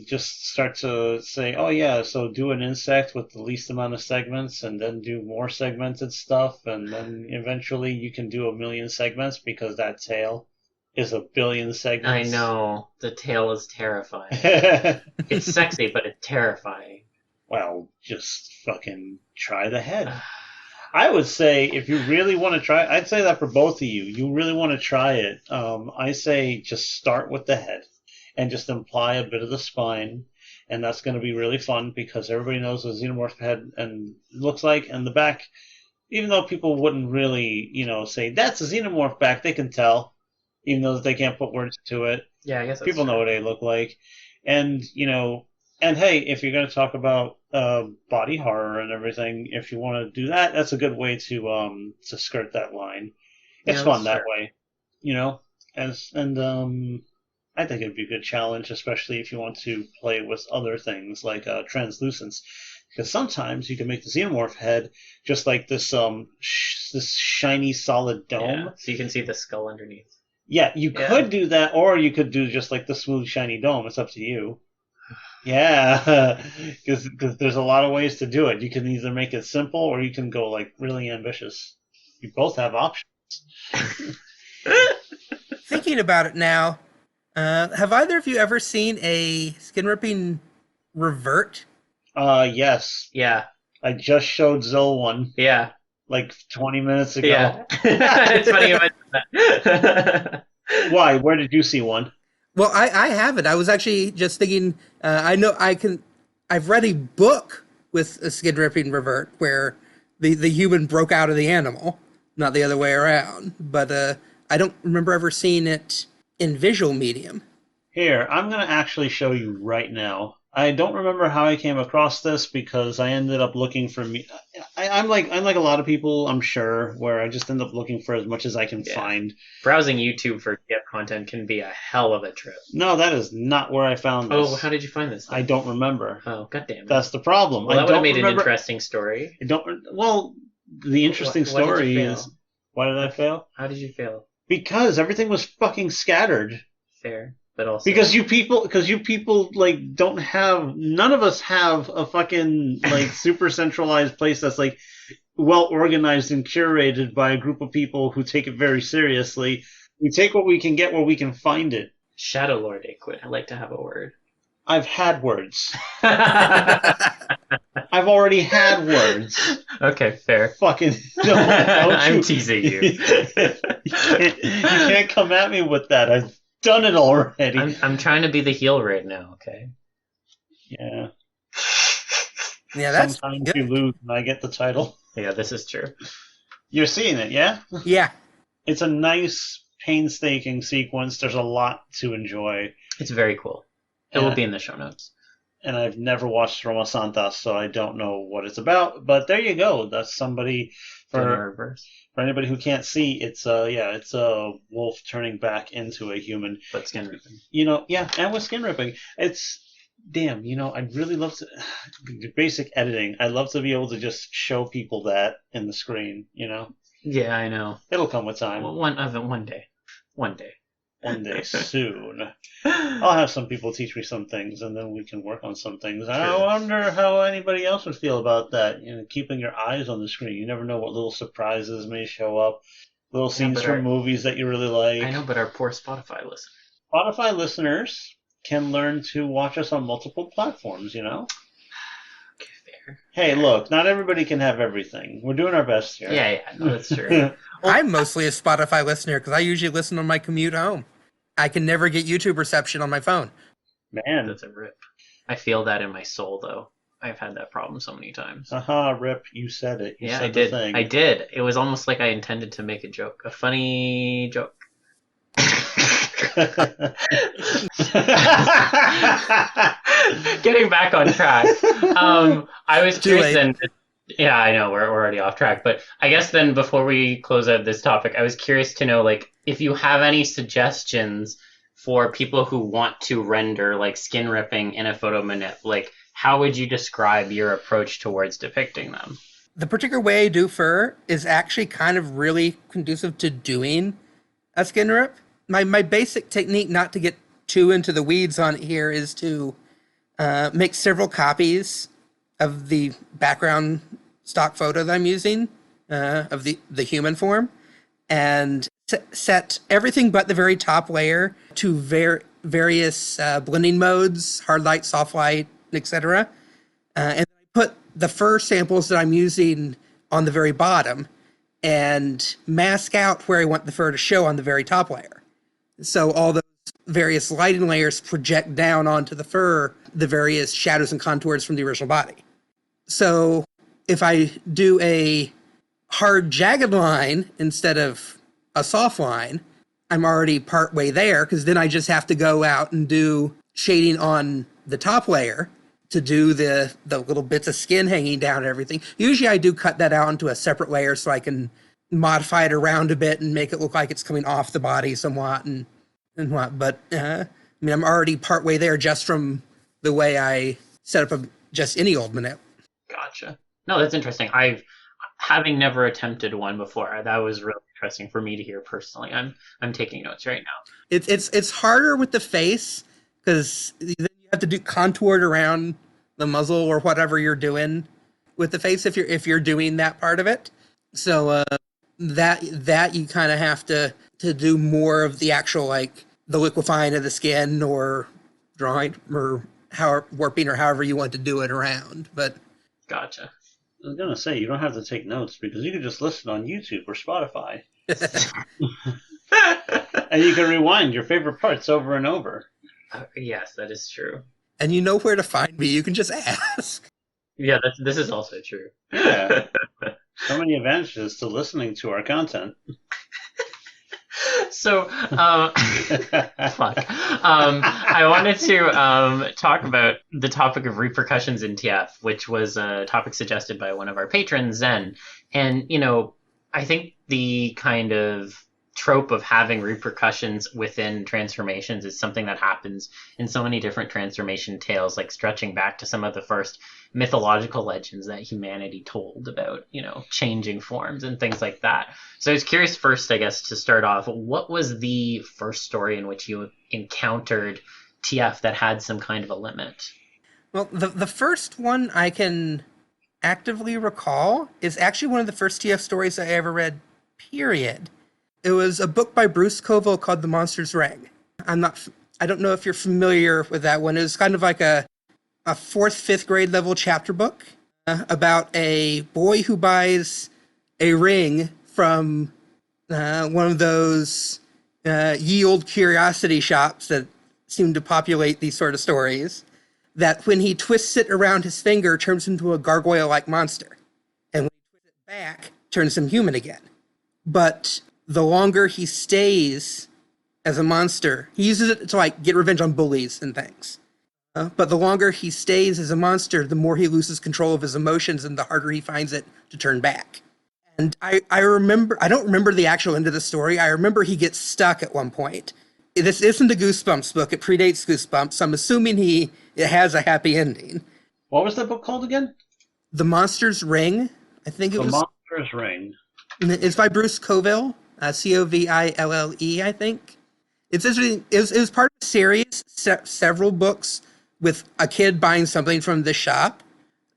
just start to say, oh yeah, so do an insect with the least amount of segments, and then do more segmented stuff, and then eventually you can do 1 million segments, because that tail is 1 billion segments. I know. The tail is terrifying. It's sexy, but it's terrifying. Well, just fucking try the head. I would say if you really want to try, I'd say that for both of you. You really want to try it. I say just start with the head and just imply a bit of the spine, and that's going to be really fun because everybody knows what a xenomorph head and looks like, and the back. Even though people wouldn't really, say that's a xenomorph back, they can tell, even though they can't put words to it. Yeah, I guess people know what they look like, and And hey, if you're going to talk about body horror and everything, if you want to do that, that's a good way to skirt that line. It's fun that way, And I think it'd be a good challenge, especially if you want to play with other things like translucence, because sometimes you can make the xenomorph head just like this this shiny solid dome, so you can see the skull underneath. Yeah, you could do that, or you could do just like the smooth shiny dome. It's up to you. Yeah, because there's a lot of ways to do it. You can either make it simple or you can go like really ambitious. You both have options. Thinking about it now, have either of you ever seen a skin ripping revert? Yes. Yeah. I just showed Zil one. Yeah. Like 20 minutes ago. Yeah. It's funny you mentioned that. Why? Where did you see one? Well, I haven't. I was actually just thinking, I've read a book with a skin ripping revert where the human broke out of the animal, not the other way around. But I don't remember ever seeing it in visual medium. Here, I'm going to actually show you right now. I don't remember how I came across this because I ended up looking for me. I'm like a lot of people, I'm sure, where I just end up looking for as much as I can find. Browsing YouTube for GIF content can be a hell of a trip. No, that is not where I found this. Oh, how did you find this then? I don't remember. Oh, goddamn it. That's the problem. Well, that would have made an interesting story. The interesting story is... Why did I fail? How did you fail? Because everything was fucking scattered. Fair. But also because you people like don't have, none of us have a fucking like super centralized place that's like well organized and curated by a group of people who take it very seriously. We take what we can get where we can find it. Shadow Lord Aquid, I'd like to have a word. I've had words. I've already had words. Okay, fair. Fucking don't I'm teasing you. You can't come at me with that. I've done it already. I'm trying to be the heel right now, okay? Yeah. Yeah, that's sometimes good. You lose and I get the title. Yeah, this is true. You're seeing it, yeah? Yeah. It's a nice, painstaking sequence. There's a lot to enjoy. It's very cool. It will be in the show notes. And I've never watched Roma Santas, so I don't know what it's about. But there you go. That's somebody for anybody who can't see. It's a wolf turning back into a human. But skin ripping. And with skin ripping. It's damn. I'd really love to. Basic editing. I'd love to be able to just show people that in the screen. Yeah, I know. It'll come with time. Well, one day. One day soon. I'll have some people teach me some things, and then we can work on some things. Sure. I wonder how anybody else would feel about that. Keeping your eyes on the screen. You never know what little surprises may show up. Little scenes from movies that you really like. I know, but our poor Spotify listeners. Spotify listeners can learn to watch us on multiple platforms, Okay, fair. Hey, look, not everybody can have everything. We're doing our best here. Yeah, no, that's true. I'm mostly a Spotify listener because I usually listen on my commute home. I can never get YouTube reception on my phone. Man. That's a rip. I feel that in my soul, though. I've had that problem so many times. Aha, rip. You said it. I did. I did. It was almost like I intended to make a joke. A funny joke. Getting back on track. I was curious then. Yeah, I know we're already off track, but I guess then before we close out this topic, I was curious to know if you have any suggestions for people who want to render skin ripping in a photo manip. How would you describe your approach towards depicting them? The particular way I do fur is actually kind of really conducive to doing a skin rip. My basic technique, not to get too into the weeds on it here, is to make several copies of the background stock photo that I'm using of the human form, and set everything but the very top layer to various blending modes, hard light, soft light, etc. And I put the fur samples that I'm using on the very bottom and mask out where I want the fur to show on the very top layer. So all those various lighting layers project down onto the fur, the various shadows and contours from the original body. So if I do a hard jagged line instead of a soft line, I'm already part way there, because then I just have to go out and do shading on the top layer to do the little bits of skin hanging down and everything. Usually I do cut that out into a separate layer so I can modify it around a bit and make it look like it's coming off the body somewhat and what. But I'm already part way there just from the way I set up just any old manip. Gotcha. No, that's interesting. Having never attempted one before, that was really interesting for me to hear personally. I'm taking notes right now. It's harder with the face because then you have to do contoured around the muzzle or whatever you're doing with the face if you're doing that part of it. So that you kind of have to do more of the actual the liquefying of the skin or drawing or warping or however you want to do it around. But gotcha. I was going to say, you don't have to take notes because you can just listen on YouTube or Spotify. And you can rewind your favorite parts over and over. Yes, that is true. And you know where to find me. You can just ask. Yeah, this is also true. Yeah. So many advantages to listening to our content. So, fuck. I wanted to talk about the topic of repercussions in TF, which was a topic suggested by one of our patrons, Zen. And, I think the kind of trope of having repercussions within transformations is something that happens in so many different transformation tales, like stretching back to some of the first mythological legends that humanity told about, changing forms and things like that. So I was curious first, I guess, to start off, what was the first story in which you encountered TF that had some kind of a limit? Well, the first one I can actively recall is actually one of the first TF stories I ever read, period. It was a book by Bruce Coville called The Monster's Ring. I don't know if you're familiar with that one. It was kind of like a 4th, 5th grade level chapter book about a boy who buys a ring from one of those ye old curiosity shops that seem to populate these sort of stories, that when he twists it around his finger turns into a gargoyle-like monster. And when he twists it back, turns him human again. But the longer he stays as a monster, he uses it to get revenge on bullies and things. But the longer he stays as a monster, the more he loses control of his emotions and the harder he finds it to turn back. And I don't remember the actual end of the story. I remember he gets stuck at one point. This isn't a Goosebumps book. It predates Goosebumps. I'm assuming it has a happy ending. What was the book called again? The Monster's Ring. I think it was... The Monster's Ring. It's by Bruce Coville. Coville, I think. It's interesting. It was part of a series, several books with a kid buying something from the shop.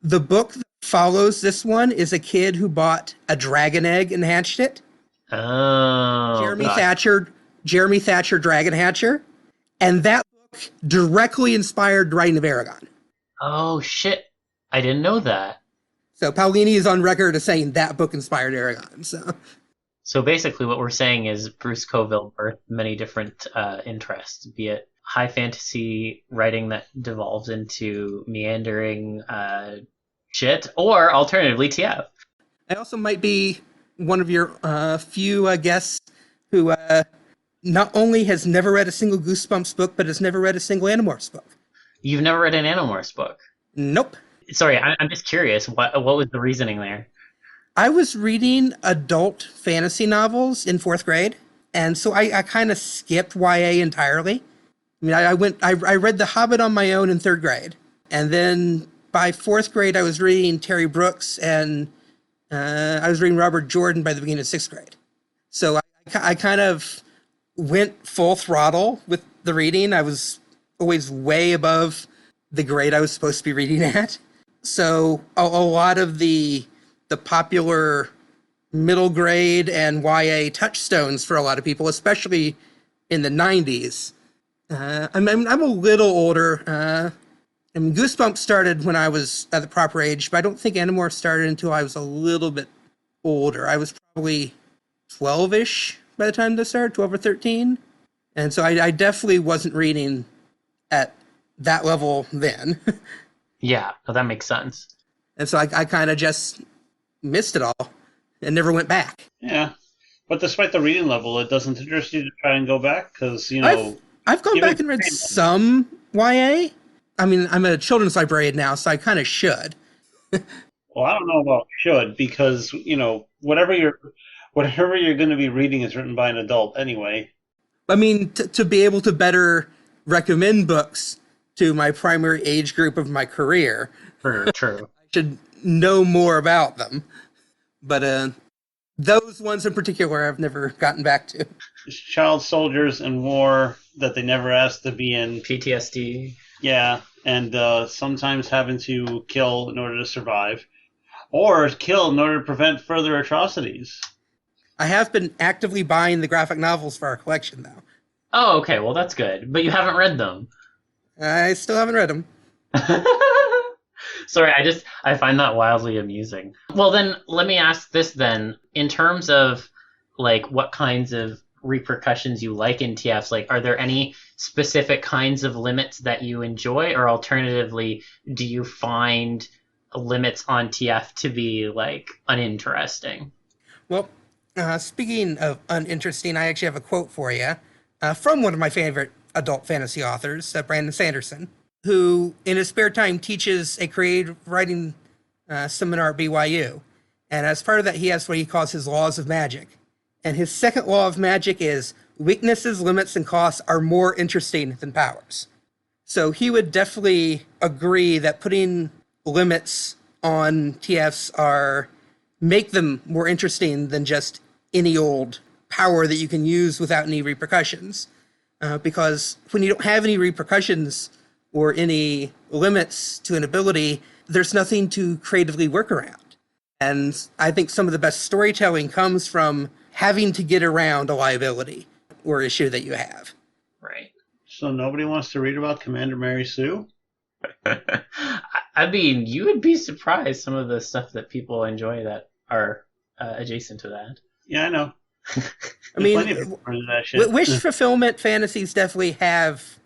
The book that follows this one is a kid who bought a dragon egg and hatched it. Oh. Jeremy Thatcher Dragon Hatcher. And that book directly inspired Writing of Aragon. Oh, shit. I didn't know that. So Paolini is on record as saying that book inspired Aragon. So basically what we're saying is Bruce Coville birthed many different interests, be it high fantasy writing that devolves into meandering shit, or alternatively TF. I also might be one of your few guests who not only has never read a single Goosebumps book, but has never read a single Animorphs book. You've never read an Animorphs book? Nope. Sorry, I'm just curious. What was the reasoning there? I was reading adult fantasy novels in 4th grade, and so I kind of skipped YA entirely. I mean, I read The Hobbit on my own in 3rd grade, and then by 4th grade I was reading Terry Brooks, and I was reading Robert Jordan by the beginning of 6th grade. So I kind of went full throttle with the reading. I was always way above the grade I was supposed to be reading at. So a lot of the popular middle grade and YA touchstones for a lot of people, especially in the 90s. I'm a little older. Goosebumps started when I was at the proper age, but I don't think Animorphs started until I was a little bit older. I was probably 12-ish by the time they started, 12 or 13. And so I definitely wasn't reading at that level then. Yeah, well, that makes sense. And so I kind of just missed it all and never went back. Yeah. But despite the reading level, it doesn't interest you to try and go back? Because, I've gone back and read some YA. I mean, I'm a children's librarian now, so I kind of should. Well, I don't know about should, because, whatever you're going to be reading is written by an adult anyway. I mean, to be able to better recommend books to my primary age group of my career. True. I should know more about them. But those ones in particular I've never gotten back to. Child soldiers in war that they never asked to be in. PTSD. Yeah, and sometimes having to kill in order to survive. Or kill in order to prevent further atrocities. I have been actively buying the graphic novels for our collection, though. Oh, okay, well that's good. But you haven't read them. I still haven't read them. Sorry, I find that wildly amusing. Well, then, let me ask this then. In terms of, what kinds of repercussions you like in TFs, are there any specific kinds of limits that you enjoy? Or alternatively, do you find limits on TF to be, uninteresting? Well, Speaking of uninteresting, I actually have a quote for you from one of my favorite adult fantasy authors, Brandon Sanderson, who in his spare time teaches a creative writing seminar at BYU. And as part of that, he has what he calls his laws of magic. And his second law of magic is weaknesses, limits, and costs are more interesting than powers. So he would definitely agree that putting limits on TFs make them more interesting than just any old power that you can use without any repercussions. Because when you don't have any repercussions or any limits to an ability, there's nothing to creatively work around. And I think some of the best storytelling comes from having to get around a liability or issue that you have. Right. So nobody wants to read about Commander Mary Sue? I mean, you would be surprised some of the stuff that people enjoy that are adjacent to that. Yeah, I know. I mean, that shit. wish fulfillment fantasies definitely have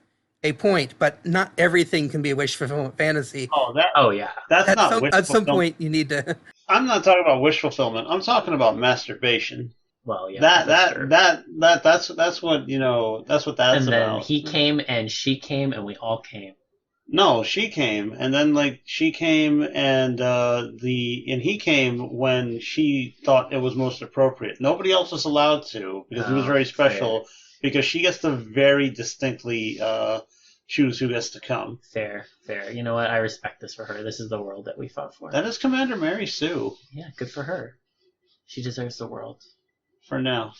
a point, but not everything can be a wish fulfillment fantasy. Oh yeah. That's At not some, wish at some fulfillment. point, you need to. I'm not talking about wish fulfillment. I'm talking about masturbation. Well, yeah. That's what that's what that's and then about. he came and she came and we all came. No, she came, and then she came, and he came when she thought it was most appropriate. Nobody else was allowed to because he was very special. Fair. Because she gets to very distinctly choose who gets to come. Fair. You know what? I respect this for her. This is the world that we fought for. That is Commander Mary Sue. Yeah, good for her. She deserves the world. For now.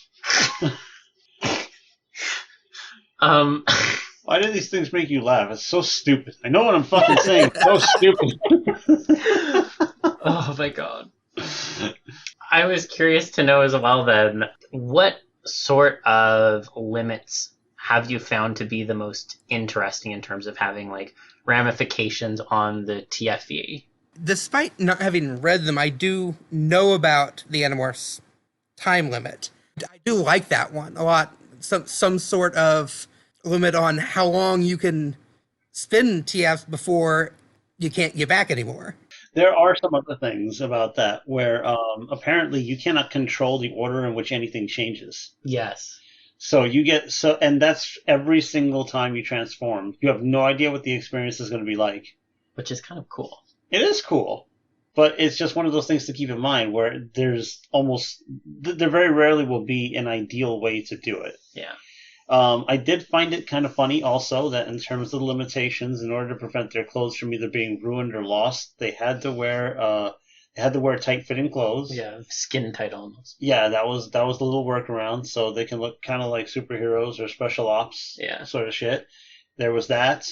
Why do these things make you laugh? It's so stupid. I know what I'm fucking saying. It's so stupid. Oh my god. I was curious to know as well then, what sort of limits have you found to be the most interesting in terms of having ramifications on the TFE? Despite not having read them, I do know about the Animorphs time limit. I do like that one a lot. Some sort of limit on how long you can spin TF before you can't get back anymore. There are some other things about that where apparently you cannot control the order in which anything changes. Yes. So and that's every single time you transform. You have no idea what the experience is going to be like. Which is kind of cool. It is cool. But it's just one of those things to keep in mind where there very rarely will be an ideal way to do it. Yeah. I did find it kind of funny also that in terms of the limitations, in order to prevent their clothes from either being ruined or lost, they had to wear tight-fitting clothes. Yeah, skin tight almost. Yeah, that was the little workaround, so they can look kind of like superheroes or special ops sort of shit. There was that.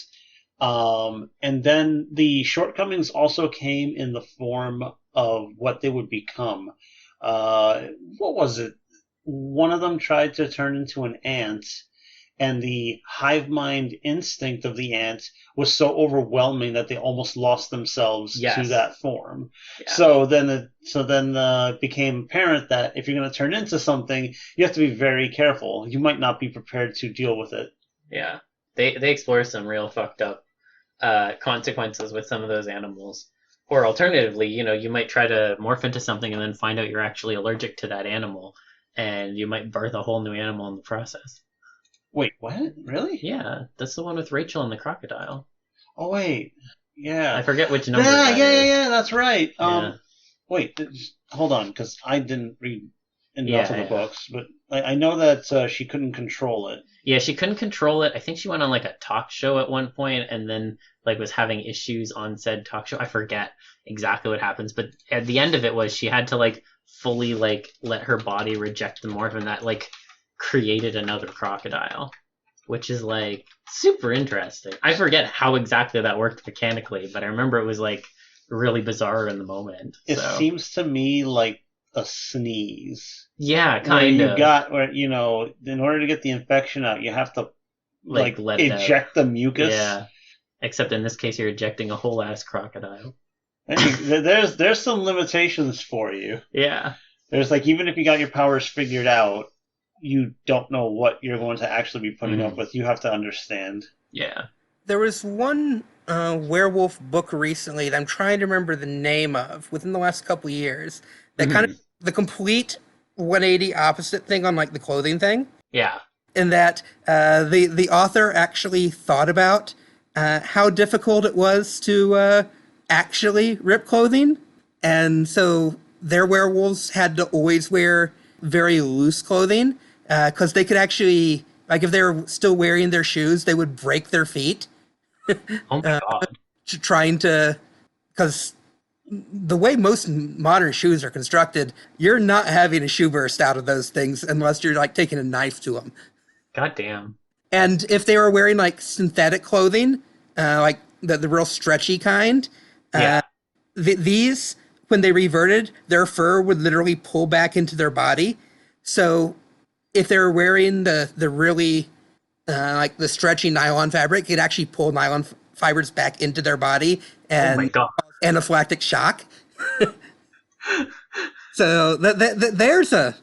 And then the shortcomings also came in the form of what they would become. What was it? One of them tried to turn into an ant, and the hive mind instinct of the ant was so overwhelming that they almost lost themselves to that form. Yeah. So then it became apparent that if you're going to turn into something, you have to be very careful. You might not be prepared to deal with it. Yeah, they explore some real fucked up consequences with some of those animals. Or alternatively, you might try to morph into something and then find out you're actually allergic to that animal. And you might birth a whole new animal in the process. Wait, what? Really? Yeah, that's the one with Rachel and the crocodile. Oh, wait. Yeah. I forget which number. Yeah, that's right. Yeah. Wait, hold on, because I didn't read enough of the books, but I know that she couldn't control it. Yeah, she couldn't control it. I think she went on a talk show at one point and then was having issues on said talk show. I forget exactly what happens, but at the end of it was she had to fully let her body reject the morph, and that created another crocodile, which is super interesting. I forget how exactly that worked mechanically, but I remember it was really bizarre in the moment. It seems to me like a sneeze. Yeah, kind of. In order to get the infection out, you have to let eject the mucus. Yeah. Except in this case, you're ejecting a whole ass crocodile. There's some limitations for you. Yeah. There's even if you got your powers figured out, you don't know what you're going to actually be putting up with. You have to understand. Yeah. There was one werewolf book recently that I'm trying to remember the name of within the last couple of years that kind of the complete 180 opposite thing on like the clothing thing. Yeah. In that the author actually thought about how difficult it was to actually rip clothing, and so their werewolves had to always wear very loose clothing because they could actually, like, if they were still wearing their shoes, they would break their feet Oh my god. trying to, because the way most modern shoes are constructed, you're not having a shoe burst out of those things unless you're like taking a knife to them. God damn. And if they were wearing like synthetic clothing, like the real stretchy kind, Yeah. these, when they reverted, their fur would literally pull back into their body. So if they were wearing the really like the stretchy nylon fabric, it actually pull nylon fibers back into their body Oh my and god. anaphylactic shock. So there's a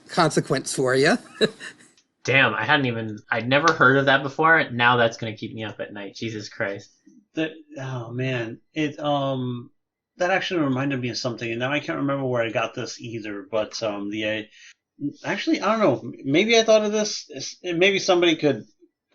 consequence for you. Damn, I'd never heard of that before. Now that's gonna keep me up at night. Jesus Christ. Oh man, that actually reminded me of something, and now I can't remember where I got this either. But actually, I don't know. Maybe I thought of this. Maybe somebody could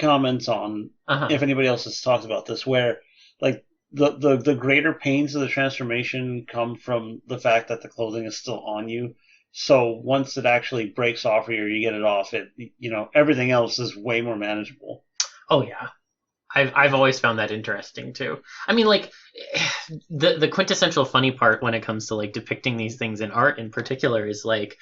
comment on if anybody else has talked about this, where like the greater pains of the transformation come from the fact that the clothing is still on you. So once it actually breaks off or you get it off, everything else is way more manageable. Oh yeah. I've always found that interesting too. I mean, like, the quintessential funny part when it comes to like depicting these things in art in particular is like,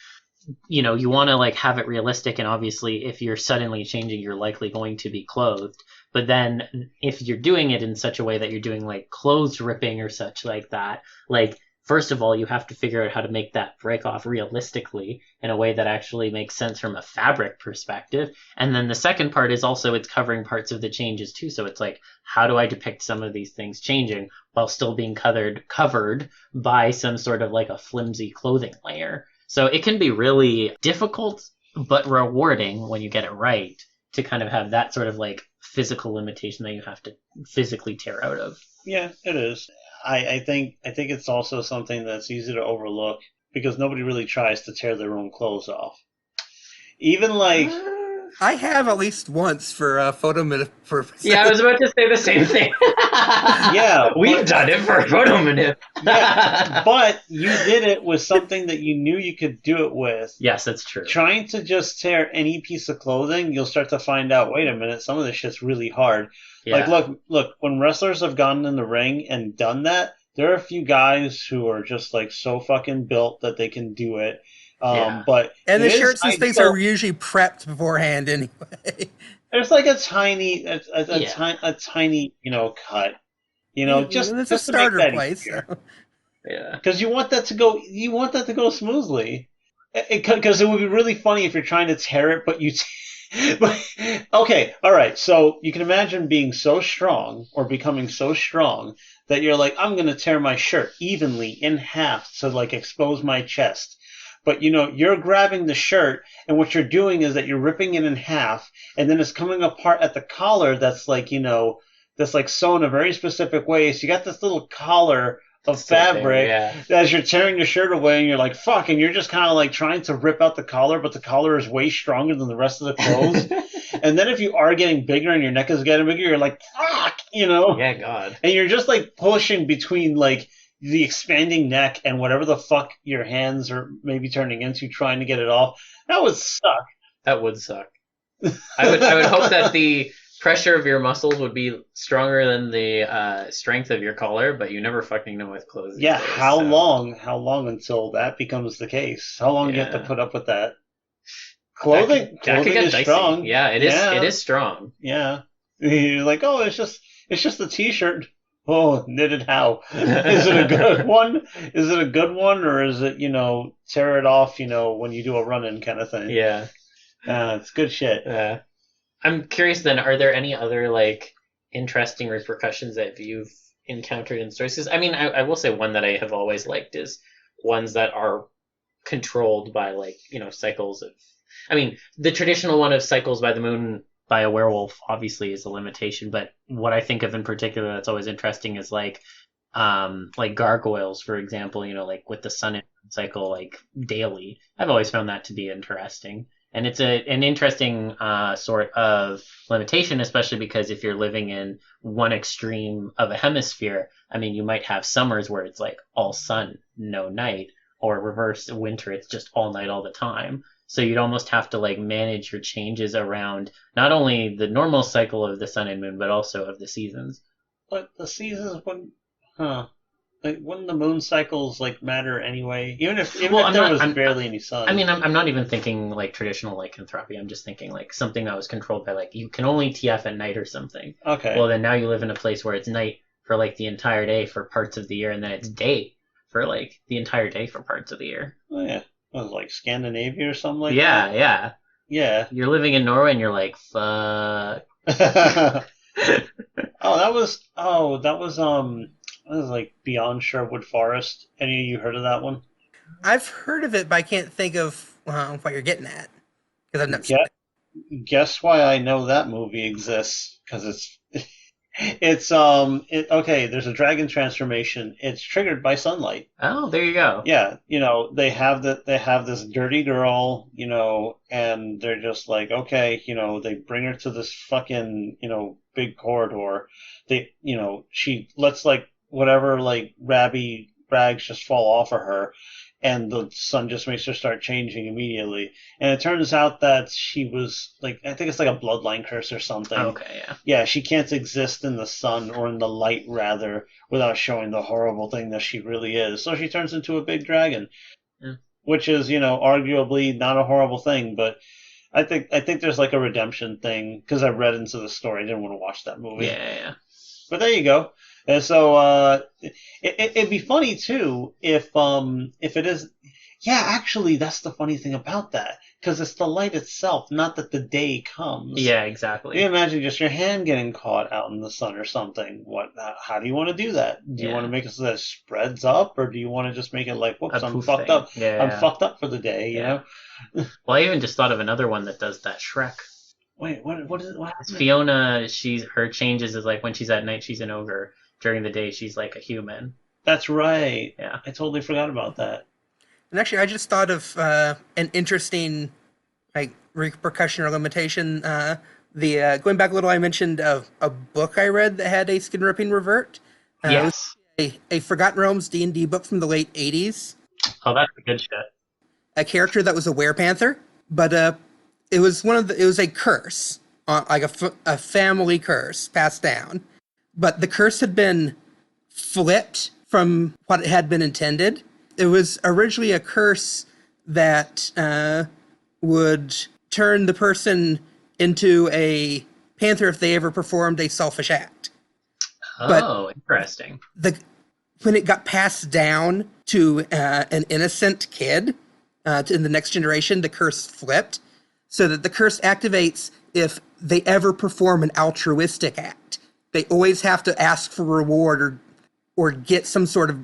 you want to like have it realistic, and obviously if you're suddenly changing, you're likely going to be clothed. But then if you're doing it in such a way that you're doing like clothes ripping or such like that, like, first of all, you have to figure out how to make that break off realistically in a way that actually makes sense from a fabric perspective. And then the second part is also it's covering parts of the changes too. So it's like, how do I depict some of these things changing while still being covered by some sort of like a flimsy clothing layer? So it can be really difficult, but rewarding when you get it right to kind of have that sort of like physical limitation that you have to physically tear out of. Yeah, it is. I think it's also something that's easy to overlook because nobody really tries to tear their own clothes off. Even like I have at least once for photomanipulation purposes. Yeah, I was about to say the same thing. Yeah, we've done it for photomanip. Yeah, but you did it with something that you knew you could do it with. Yes, that's true. Trying to just tear any piece of clothing, you'll start to find out, wait a minute, some of this shit's really hard. Yeah. Like, look, when wrestlers have gone in the ring and done that, there are a few guys who are just like so fucking built that they can do it. But and the shirts and things are usually prepped beforehand anyway. There's like a tiny, tiny, cut. Just a starter place. Yeah, because you want that to go smoothly. Because it would be really funny if you're trying to tear it, but you. Okay, all right. So you can imagine being so strong or becoming so strong that you're like, I'm gonna tear my shirt evenly in half to like expose my chest. But you're grabbing the shirt, and what you're doing is that you're ripping it in half, and then it's coming apart at the collar. That's like that's like sewn a very specific way. So you got this little collar of fabric as you're tearing your shirt away, and you're like, fuck, and you're just kind of like trying to rip out the collar, but the collar is way stronger than the rest of the clothes. And then if you are getting bigger and your neck is getting bigger, you're like, fuck, Yeah, God. And you're just like pushing between like the expanding neck and whatever the fuck your hands are maybe turning into trying to get it off. That would suck. That would suck. I would hope that the pressure of your muscles would be stronger than the strength of your collar, but you never fucking know with clothes. Yeah, how long until that becomes the case? How long do you have to put up with that? Clothing is strong. Yeah, it is. It is strong. Yeah, you're like, oh, it's just a t-shirt. Oh, knitted how? Is it a good one? Is it a good one, or is it tear it off when you do a run-in kind of thing? Yeah, it's good shit. I'm curious then, are there any other like interesting repercussions that you've encountered in stories? 'Cause, I mean, I will say one that I have always liked is ones that are controlled by like cycles of. I mean, the traditional one of cycles by the moon by a werewolf obviously is a limitation, but what I think of in particular that's always interesting is like like gargoyles, for example, like with the sun and moon cycle, like daily. I've always found that to be interesting. And it's an interesting sort of limitation, especially because if you're living in one extreme of a hemisphere, I mean, you might have summers where it's like all sun, no night, or reverse winter, it's just all night all the time. So you'd almost have to like manage your changes around not only the normal cycle of the sun and moon, but also of the seasons. But the seasons wouldn't, huh? Like, wouldn't the moon cycles like matter anyway? Even if there was barely any sun. I mean, I'm not even thinking like traditional like entropy. I'm just thinking like something that was controlled by like you can only TF at night or something. Okay. Well, then now you live in a place where it's night for like the entire day for parts of the year, and then it's day for like the entire day for parts of the year. Oh yeah, was it like Scandinavia or something like yeah, that? Yeah. Yeah. You're living in Norway, and you're like, fuck. that was like Beyond Sherwood Forest. Any of you heard of that one? I've heard of it, but I can't think of what you're getting at. Because I've never Guess why I know that movie exists? Because okay, there's a dragon transformation. It's triggered by sunlight. Oh, there you go. Yeah, they have this dirty girl, and they're just like, okay, they bring her to this fucking, big corridor. She lets like whatever like rabby rags just fall off of her, and the sun just makes her start changing immediately. And it turns out that she was like, I think it's like a bloodline curse or something. Okay, yeah. Yeah, she can't exist in the sun, or in the light rather, without showing the horrible thing that she really is. So she turns into a big dragon, which is, arguably not a horrible thing, but I think there's like a redemption thing, because I read into the story. I didn't want to watch that movie. Yeah. But there you go. And so it'd be funny too if it is. Yeah, actually, that's the funny thing about that, because it's the light itself, not that the day comes. Yeah, exactly. You imagine just your hand getting caught out in the sun or something. How do you want to do that? Do you want to make it so that it spreads up, or do you want to just make it like, whoops, I'm fucked up. Yeah. I'm fucked up for the day. You know. Well, I even just thought of another one that does that. Shrek. Wait, what is it? What happens? Fiona, her changes is like when she's at night, she's an ogre. During the day, she's like a human. That's right. Yeah. I totally forgot about that. And actually, I just thought of an interesting like repercussion or limitation. Going back a little, I mentioned a book I read that had a skin ripping revert. Yes. A Forgotten Realms D&D book from the late 80s. Oh, that's a good shit. A character that was a werepanther, but it was a curse, like a family curse passed down. But the curse had been flipped from what it had been intended. It was originally a curse that would turn the person into a panther if they ever performed a selfish act. Oh, interesting. When it got passed down to an innocent kid in the next generation, the curse flipped, so that the curse activates if they ever perform an altruistic act. They always have to ask for reward or get some sort of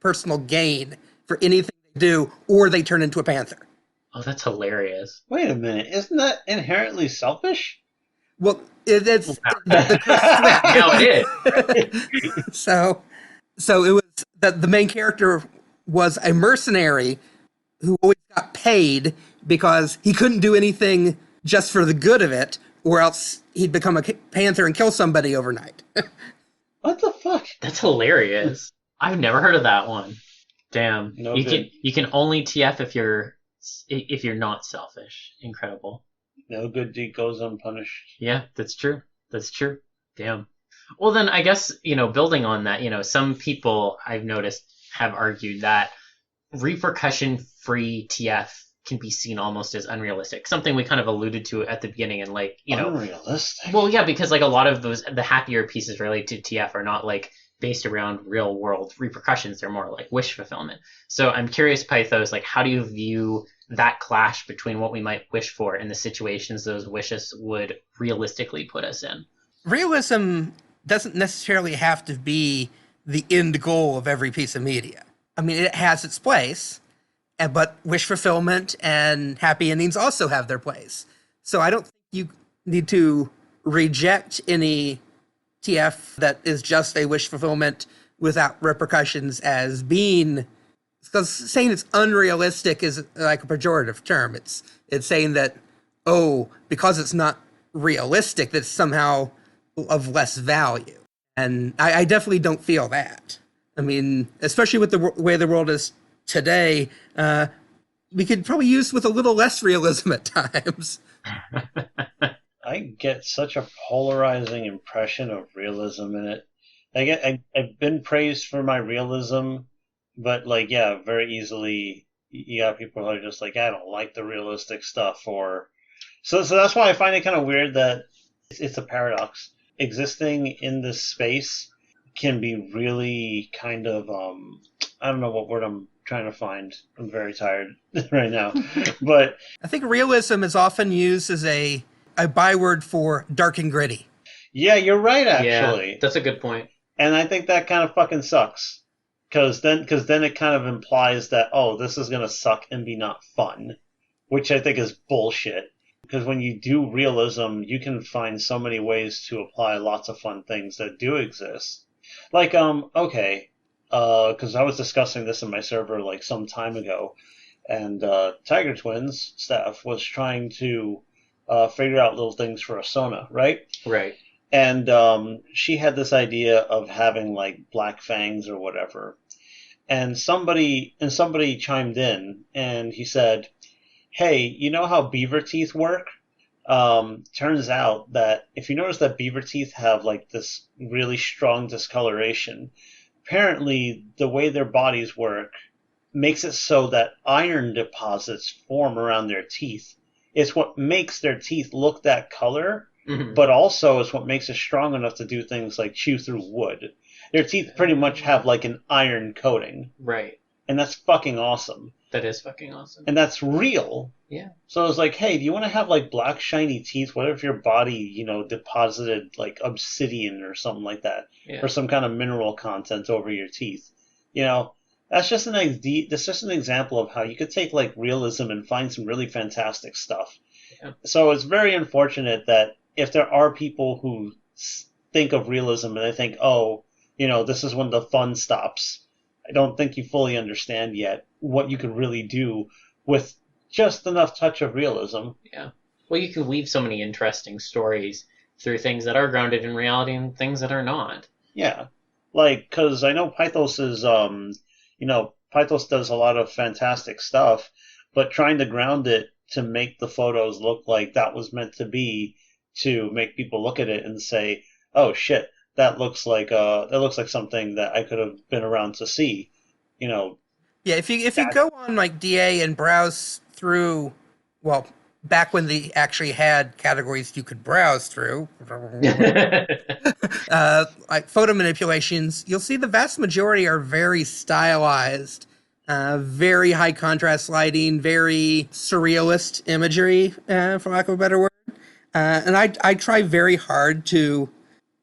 personal gain for anything they do, or they turn into a panther. Oh, that's hilarious. Wait a minute. Isn't that inherently selfish? Well, it's the curse now it is. So it was that the main character was a mercenary who always got paid because he couldn't do anything just for the good of it, or else he'd become a panther and kill somebody overnight. What the fuck? That's hilarious. I've never heard of that one. Damn. No you good. You can only TF if you're not selfish. Incredible. No good deed goes unpunished. Yeah, that's true. That's true. Damn. Well, then I guess, building on that, some people I've noticed have argued that repercussion-free TF can be seen almost as unrealistic. Something we kind of alluded to at the beginning, and unrealistic. Well, yeah, because like a lot of the happier pieces related to TF are not like based around real world repercussions. They're more like wish fulfillment. So I'm curious, Pythos, like how do you view that clash between what we might wish for and the situations those wishes would realistically put us in? Realism doesn't necessarily have to be the end goal of every piece of media. I mean, it has its place, but wish fulfillment and happy endings also have their place. So I don't think you need to reject any TF that is just a wish fulfillment without repercussions as being, because saying it's unrealistic is like a pejorative term. It's saying that, oh, because it's not realistic, that's somehow of less value. And I definitely don't feel that. I mean, especially with the way the world is today, we could probably use with a little less realism at times. I get such a polarizing impression of realism in it. I've been praised for my realism, but like, yeah, very easily you got people who are just like, I don't like the realistic stuff, or so that's why I find it kind of weird that it's a paradox. Existing in this space can be really kind of I don't know what word I'm trying to find. I'm very tired right now, but I think realism is often used as a byword for dark and gritty. Yeah, you're right. Actually, yeah, that's a good point. And I think that kind of fucking sucks, because then it kind of implies that, oh, this is gonna suck and be not fun, which I think is bullshit. Because when you do realism, you can find so many ways to apply lots of fun things that do exist. Like, okay, because I was discussing this in my server like some time ago, and Tiger Twins staff was trying to figure out little things for Asona, right? Right. And she had this idea of having like black fangs or whatever. And somebody chimed in and he said, hey, you know how beaver teeth work? Turns out that if you notice that beaver teeth have like this really strong discoloration, apparently the way their bodies work makes it so that iron deposits form around their teeth. It's what makes their teeth look that color, but also it's what makes it strong enough to do things like chew through wood. Their teeth pretty much have like an iron coating. Right. And that's fucking awesome. That is fucking awesome. And that's real. Yeah. So I was like, hey, do you want to have like black shiny teeth? What if your body, deposited like obsidian or something like that, or some kind of mineral content over your teeth? That's just an example of how you could take like realism and find some really fantastic stuff. Yeah. So it's very unfortunate that if there are people who think of realism and they think, oh, this is when the fun stops. I don't think you fully understand yet what you could really do with just enough touch of realism. Yeah. Well, you can weave so many interesting stories through things that are grounded in reality and things that are not. Yeah. Like, because I know Pythos is, Pythos does a lot of fantastic stuff, but trying to ground it to make the photos look like that was meant to be, to make people look at it and say, oh shit, that looks like something that I could have been around to see, Yeah, if you go on like DA and browse through, well, back when they actually had categories you could browse through, like photo manipulations, you'll see the vast majority are very stylized, very high contrast lighting, very surrealist imagery, for lack of a better word. And I try very hard to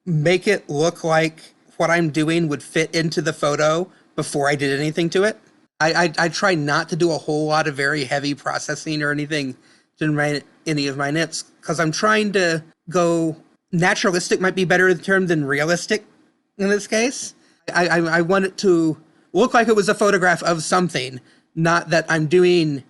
make it look like what I'm doing would fit into the photo before I did anything to it. I try not to do a whole lot of very heavy processing or anything to write any of my nits, because I'm trying to go naturalistic, might be better term than realistic in this case. I want it to look like it was a photograph of something, not that I'm doing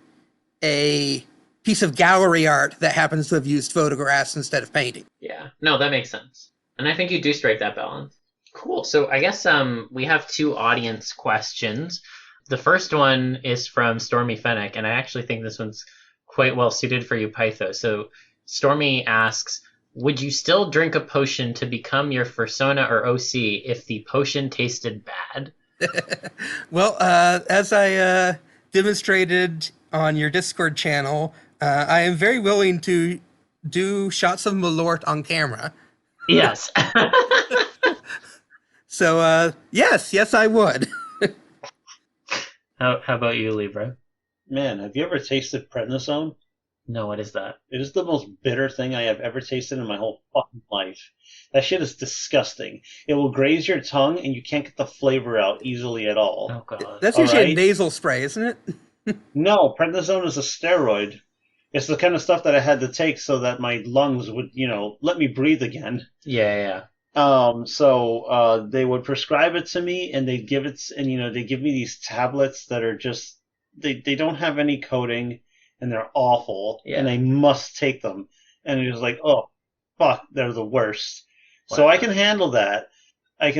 a piece of gallery art that happens to have used photographs instead of painting. Yeah, no, that makes sense. And I think you do strike that balance. Cool. So I guess we have two audience questions. The first one is from Stormy Fennec, and I actually think this one's quite well suited for you, Pythos. So Stormy asks, would you still drink a potion to become your fursona or OC if the potion tasted bad? Well, as I demonstrated on your Discord channel, I am very willing to do shots of Malort on camera. Yes. So, yes, I would. How about you, Libra? Man, have you ever tasted prednisone? No, what is that? It is the most bitter thing I have ever tasted in my whole fucking life. That shit is disgusting. It will graze your tongue, and you can't get the flavor out easily at all. Oh, God. That's usually a nasal spray, isn't it? No, prednisone is a steroid. It's the kind of stuff that I had to take so that my lungs would, let me breathe again. Yeah. So they would prescribe it to me, and they give me these tablets that are just they don't have any coating, and they're awful, and I must take them. And it was like, oh, fuck, they're the worst. Wow. So I can handle that. I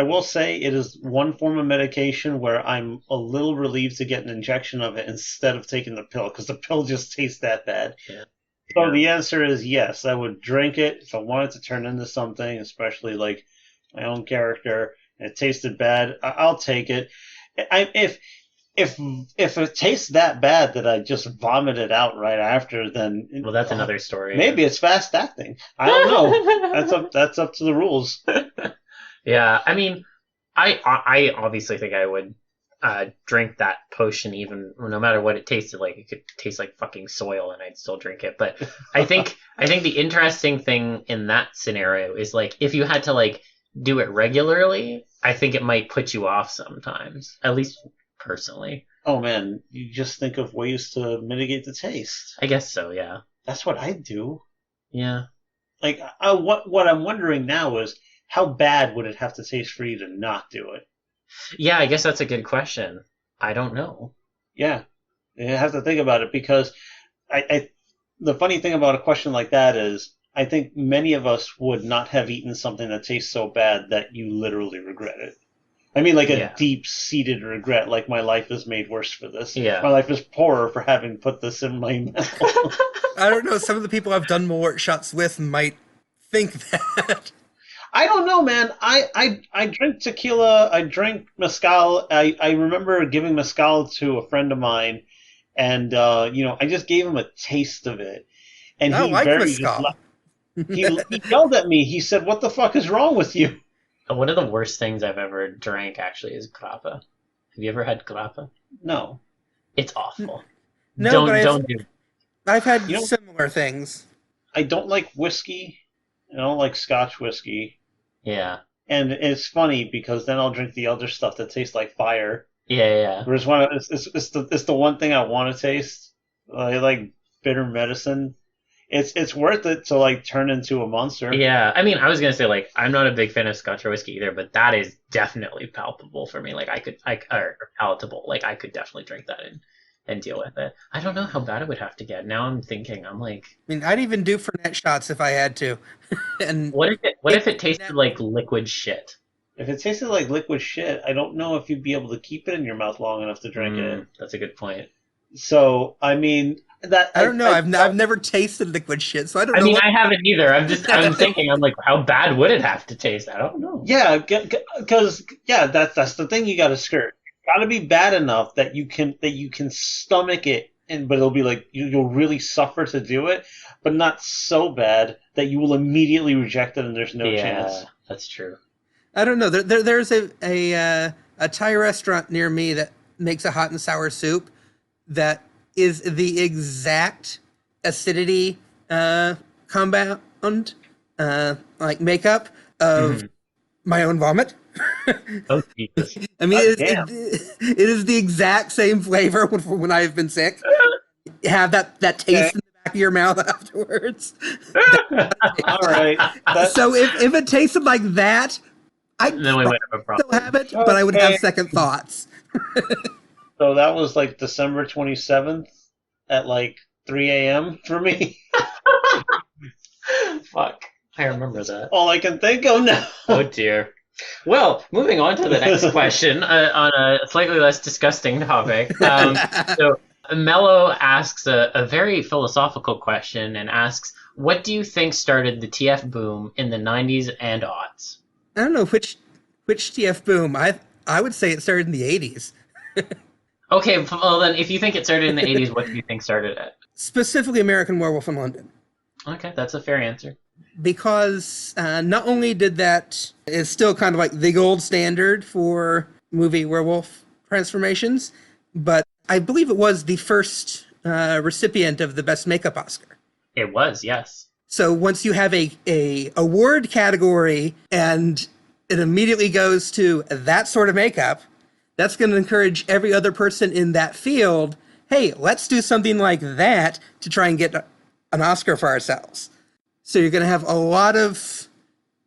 will say it is one form of medication where I'm a little relieved to get an injection of it instead of taking the pill, because the pill just tastes that bad. Yeah. So the answer is yes. I would drink it if I wanted to turn into something, especially like my own character, and it tasted bad. I'll take it. If it tastes that bad that I just vomit it out right after, then that's another story. Maybe it's fast acting. I don't know. That's up to the rules. Yeah, I mean, I obviously think I would drink that potion, even no matter what it tasted like. It could taste like fucking soil, and I'd still drink it. But I think the interesting thing in that scenario is like if you had to like do it regularly, I think it might put you off sometimes. At least personally. Oh man, you just think of ways to mitigate the taste. I guess so. Yeah. That's what I do. Yeah. Like what I'm wondering now is, how bad would it have to taste for you to not do it? Yeah, I guess that's a good question. I don't know. Yeah, you have to think about it, because the funny thing about a question like that is I think many of us would not have eaten something that tastes so bad that you literally regret it. I mean, like a deep-seated regret, like my life is made worse for this. Yeah. My life is poorer for having put this in my mouth. I don't know. Some of the people I've done more shots with might think that. I don't know, man. I drink tequila. I drink mezcal. I remember giving mezcal to a friend of mine, and I just gave him a taste of it, and I like mezcal. He yelled at me. He said, "What the fuck is wrong with you?" One of the worst things I've ever drank actually is grappa. Have you ever had grappa? No. It's awful. No, don't do it. I've had similar things. I don't like whiskey. I don't like Scotch whiskey. Yeah. And it's funny because then I'll drink the other stuff that tastes like fire. Yeah. Whereas it's the one thing I want to taste. I like bitter medicine. It's worth it to like turn into a monster. Yeah, I mean, I was gonna say like I'm not a big fan of Scotch or whiskey either, but that is definitely palpable for me. Like or palatable. Like I could definitely drink that and deal with it. I don't know how bad it would have to get. Now I'm thinking, I'm like, I mean, I'd even do Fernet shots if I had to. And what if it tasted like liquid shit? If it tasted like liquid shit, I don't know if you'd be able to keep it in your mouth long enough to drink it. That's a good point. So I mean. I don't know. I've never tasted liquid shit, so I don't know. I mean, I haven't either. I'm thinking. I'm like, how bad would it have to taste? I don't know. Yeah, because that's the thing you got to skirt. Got to be bad enough that you can stomach it, but it'll be like you'll really suffer to do it, but not so bad that you will immediately reject it and there's no chance. Yeah, that's true. I don't know. There's a Thai restaurant near me that makes a hot and sour soup that is the exact acidity compound, like makeup of my own vomit. Oh, Jesus. I mean, it is the exact same flavor when I've been sick. You have that taste in the back of your mouth afterwards. All right. So if it tasted like that, I then we would have a problem. still have it, but I would have second thoughts. So that was like December 27th at like 3 a.m. for me. Fuck. I remember that. All I can think of now. Oh, dear. Well, moving on to the next question on a slightly less disgusting topic. So Mello asks a very philosophical question and asks, what do you think started the TF boom in the 90s and aughts? I don't know which TF boom. I would say it started in the 80s. Okay, well then, if you think it started in the 80s, what do you think started it? Specifically American Werewolf in London. Okay, that's a fair answer. Because not only did that is still kind of like the gold standard for movie werewolf transformations, but I believe it was the first recipient of the Best Makeup Oscar. It was, yes. So once you have a award category and it immediately goes to that sort of makeup, that's going to encourage every other person in that field, hey, let's do something like that to try and get an Oscar for ourselves. So you're going to have a lot of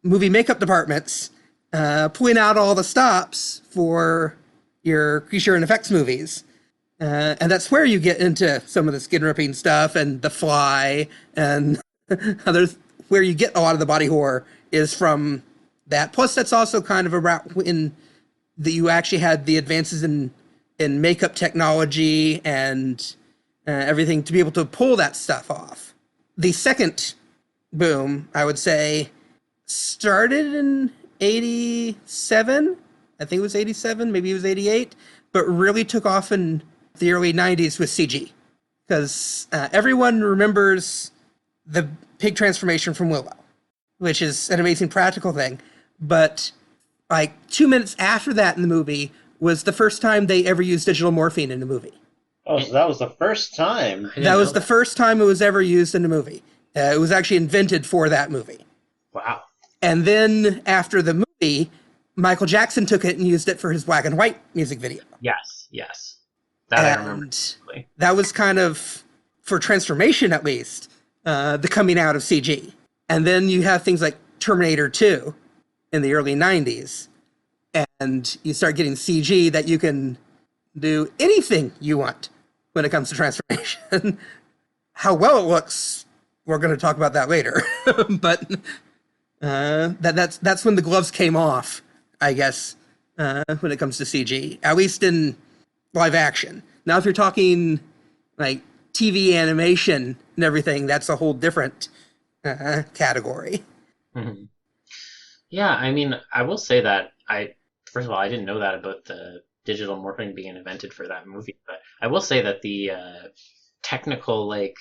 movie makeup departments pulling out all the stops for your creature and effects movies. And that's where you get into some of the skin ripping stuff and The Fly and others, where you get a lot of the body horror is from that. Plus, that's also kind of about when you actually had the advances in makeup technology and everything to be able to pull that stuff off. The second boom, I would say, started in 87. I think it was 87, maybe it was 88, but really took off in the early 90s with CG. Because everyone remembers the pig transformation from Willow, which is an amazing practical thing. But like 2 minutes after that in the movie was the first time they ever used digital morphine in a movie. Oh, so that was the first time. That was the first time it was ever used in a movie. It was actually invented for that movie. Wow. And then after the movie, Michael Jackson took it and used it for his black and white music video. Yes. That I remember. That was kind of, for transformation at least, the coming out of CG. And then you have things like Terminator 2 in the early 90s. And you start getting CG that you can do anything you want when it comes to transformation. How well it looks, we're going to talk about that later. But that's when the gloves came off, I guess, when it comes to CG, at least in live action. Now, if you're talking like TV animation and everything, that's a whole different category. Mm-hmm. Yeah, I mean, I will say that first of all, I didn't know that about the digital morphing being invented for that movie, but I will say that the technical, like,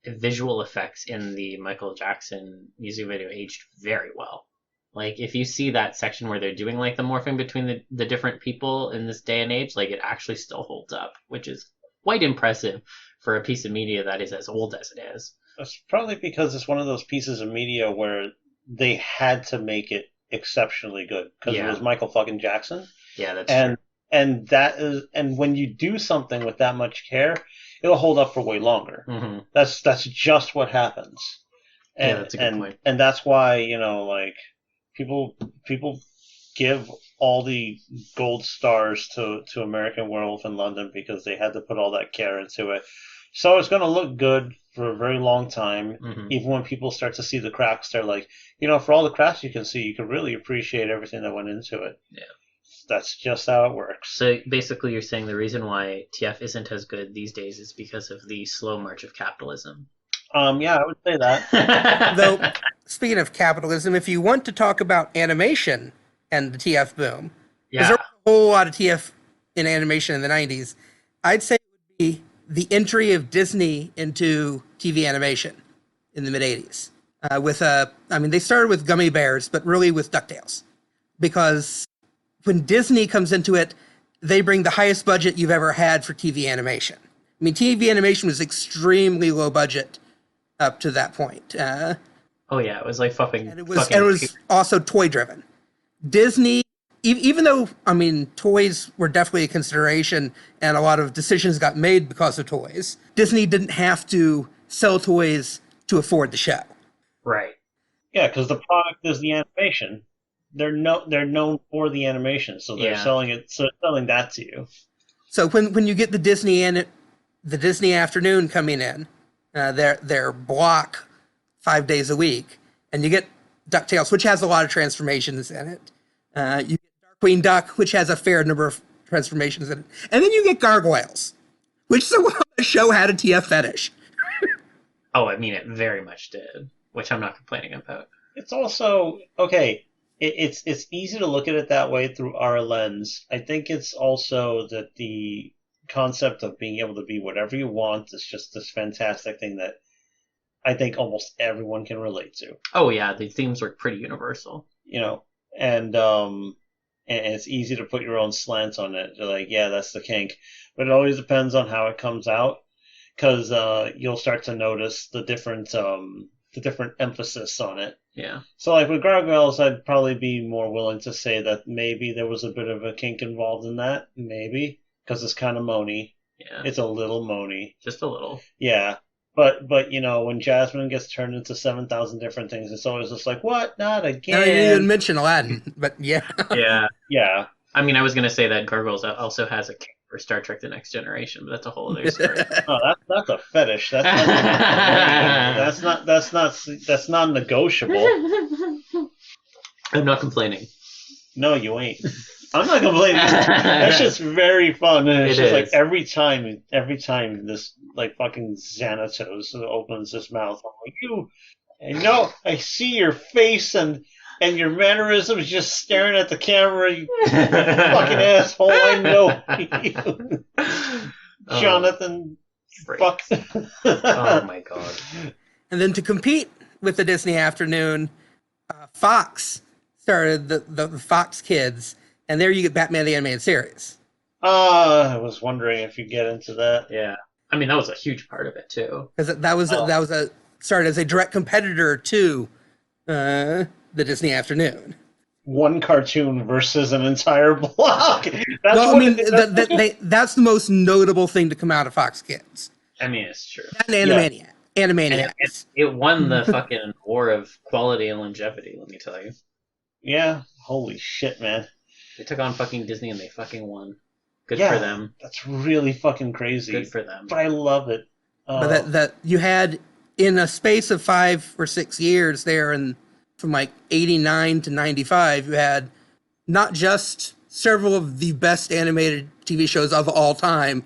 visual effects in the Michael Jackson music video aged very well. Like, if you see that section where they're doing, like, the morphing between the different people in this day and age, like, it actually still holds up, which is quite impressive for a piece of media that is as old as it is. It's probably because it's one of those pieces of media where they had to make it exceptionally good because it was Michael fucking Jackson. Yeah, that's true. And when you do something with that much care, it'll hold up for way longer. Mm-hmm. That's just what happens. And, that's a good point. And that's why, like, people give all the gold stars to American Werewolf in London because they had to put all that care into it. So it's going to look good for a very long time. Mm-hmm. Even when people start to see the cracks, they're like, for all the cracks you can see, you can really appreciate everything that went into it. Yeah. That's just how it works. So basically you're saying the reason why TF isn't as good these days is because of the slow march of capitalism. Yeah, I would say that. Though, speaking of capitalism, if you want to talk about animation and the TF boom, because there was a whole lot of TF in animation in the 90s, I'd say it would be the entry of Disney into TV animation in the mid-80s. They started with Gummy Bears, but really with DuckTales. Because when Disney comes into it, they bring the highest budget you've ever had for TV animation. I mean, TV animation was extremely low budget up to that point. It was like fucking. And it was also toy driven. Disney, even though toys were definitely a consideration, and a lot of decisions got made because of toys. Disney didn't have to sell toys to afford the show. Right. Yeah, because the product is the animation. They're known for the animation, so they're selling it. So selling that to you. So when you get the Disney afternoon coming in, their block 5 days a week, and you get DuckTales, which has a lot of transformations in it. You get Darkwing Duck, which has a fair number of transformations in it, and then you get Gargoyles, which somehow the show had a TF fetish. It very much did, which I'm not complaining about. It's also okay. It's easy to look at it that way through our lens. I think it's also that the concept of being able to be whatever you want is just this fantastic thing that I think almost everyone can relate to. Oh yeah, the themes are pretty universal. And it's easy to put your own slants on it. You're like, yeah, that's the kink. But it always depends on how it comes out, because you'll start to notice the different emphasis on it. Yeah. So like with Gargoyles, I'd probably be more willing to say that maybe there was a bit of a kink involved in that. Maybe. Because it's kind of moany. Yeah. It's a little moany. Just a little. Yeah. But you know, when Jasmine gets turned into 7,000 different things, it's always just like, what? Not again. I didn't even mention Aladdin, but yeah. Yeah. Yeah. I mean, I was gonna say that Gargoyles also has a kick for Star Trek: The Next Generation, but that's a whole other story. Oh, that's a fetish. That's non-negotiable. I'm not complaining. No, you ain't. I'm not complaining. That's just very fun. And it's just like every time this like fucking Xanatos opens his mouth, I'm like, I see your face and your mannerisms just staring at the camera, you fucking asshole. I know you. Jonathan. Fuck. Oh my god. And then to compete with the Disney Afternoon, Fox started the Fox Kids, and there you get Batman the Animated Series. I was wondering if you get into that. Yeah. I mean, that was a huge part of it, too. Because that was started as a direct competitor to the Disney Afternoon. One cartoon versus an entire block. That's the most notable thing to come out of Fox Kids. I mean, it's true. And Animaniacs. It won the fucking war of quality and longevity, let me tell you. Yeah. Holy shit, man. They took on fucking Disney and they fucking won. Good for them. That's really fucking crazy. Good for them. But I love it. But that you had, in a space of 5 or 6 years there, and from like 89 to 95, you had not just several of the best animated TV shows of all time,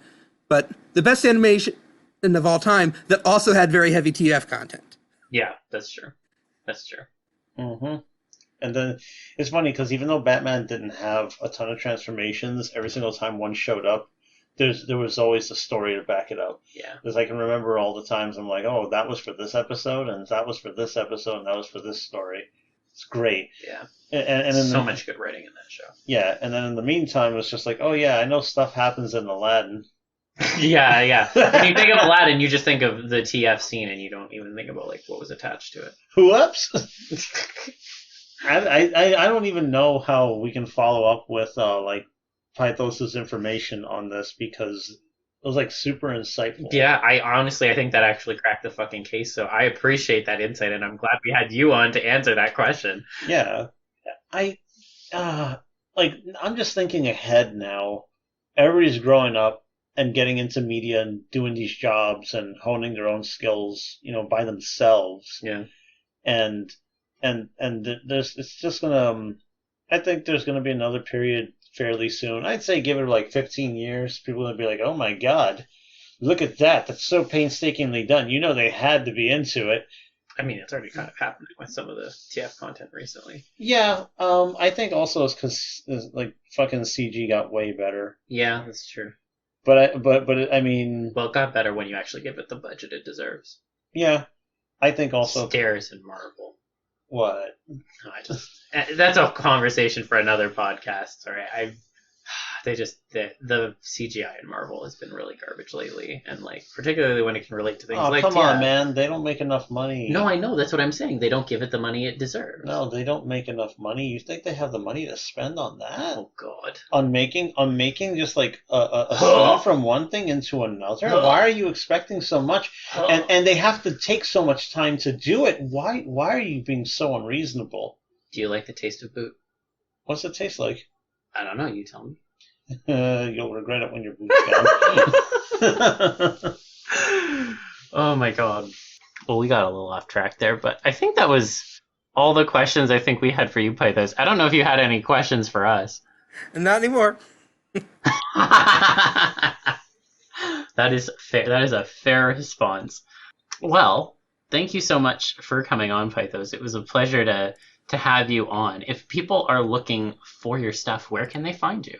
but the best animation of all time that also had very heavy TF content. Yeah, that's true. That's true. Mm-hmm. And then it's funny because even though Batman didn't have a ton of transformations, every single time one showed up, there was always a story to back it up. Yeah. Because I can remember all the times I'm like, oh, that was for this episode, and that was for this episode, and that was for this story. It's great. Yeah. And so much good writing in that show. Yeah, and then in the meantime, it's just like, oh yeah, I know stuff happens in Aladdin. Yeah. When you think of Aladdin, you just think of the TF scene, and you don't even think about like what was attached to it. Whoops. I don't even know how we can follow up with like Pythos' information on this because it was like super insightful. Yeah, I think that actually cracked the fucking case. So I appreciate that insight, and I'm glad we had you on to answer that question. Yeah, I'm just thinking ahead now. Everybody's growing up and getting into media and doing these jobs and honing their own skills, by themselves. Yeah, and it's just gonna. I think there's gonna be another period fairly soon. I'd say give it like 15 years. People will be like, "Oh my God, look at that! That's so painstakingly done." They had to be into it. I mean, it's already kind of happening with some of the TF content recently. Yeah, I think also it's because like fucking CG got way better. Yeah, that's true. But I mean, well, it got better when you actually give it the budget it deserves. Yeah, I think also Stairs and Marvel. What? That's a conversation for another podcast. Sorry, the CGI in Marvel has been really garbage lately, and like particularly when it can relate to things like. Come on, man! They don't make enough money. No, I know. That's what I'm saying. They don't give it the money it deserves. No, they don't make enough money. You think they have the money to spend on that? Oh God! On making just like a scene from one thing into another. Why are you expecting so much? And they have to take so much time to do it. Why are you being so unreasonable? Do you like the taste of boot? What's it taste like? I don't know. You tell me. You'll regret it when your boot's gone. Oh my God. Well, we got a little off track there, but I think that was all the questions I think we had for you, Pythos. I don't know if you had any questions for us. Not anymore. That is fair. That is a fair response. Well, thank you so much for coming on, Pythos. It was a pleasure to have you on. If people are looking for your stuff, where can they find you?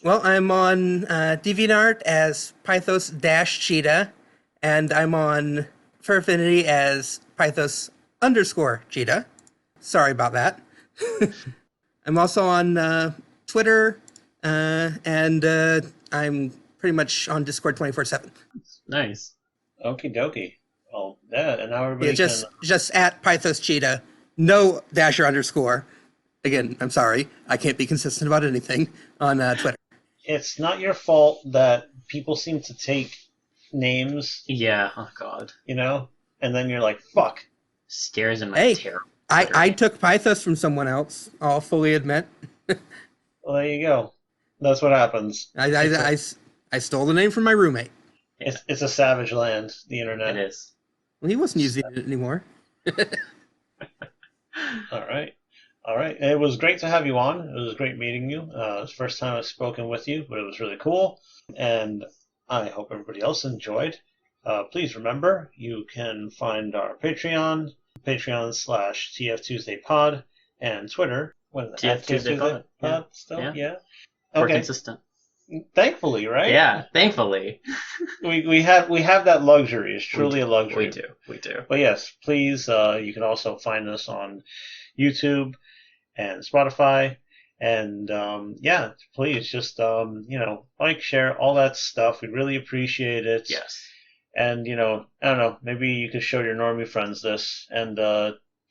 Well, I'm on DeviantArt as Pythos-Cheetah, and I'm on Furfinity as Pythos_Cheetah. Sorry about that. I'm also on Twitter, and I'm pretty much on Discord 24/7. Nice. Okie dokie. Well, yeah, and now everybody just at Pythos-Cheetah, no _. Again, I'm sorry, I can't be consistent about anything on Twitter. It's not your fault that people seem to take names, Yeah. Oh God. you know, and then you're like, fuck. Scares in my Hey, terror. I took Pythos from someone else. I'll fully admit. Well, there you go. That's what happens. I stole the name from my roommate. Yeah. It's a savage land, the internet. It is. Well, he wasn't using it anymore. All right. All right. It was great to have you on. It was great meeting you. It's the first time I've spoken with you, but it was really cool. And I hope everybody else enjoyed. Please remember, you can find our Patreon, Patreon/TFTuesdayPod, and Twitter. What, TF Tuesday Pod. Pod still? Yeah. We're Okay. consistent. Thankfully, right? Yeah, thankfully. We have that luxury. It's truly a luxury. We do. But yes, please, you can also find us on YouTube and Spotify. And yeah, please just like, share, all that stuff. We really appreciate it. Yes. And I don't know, maybe you could show your normie friends this and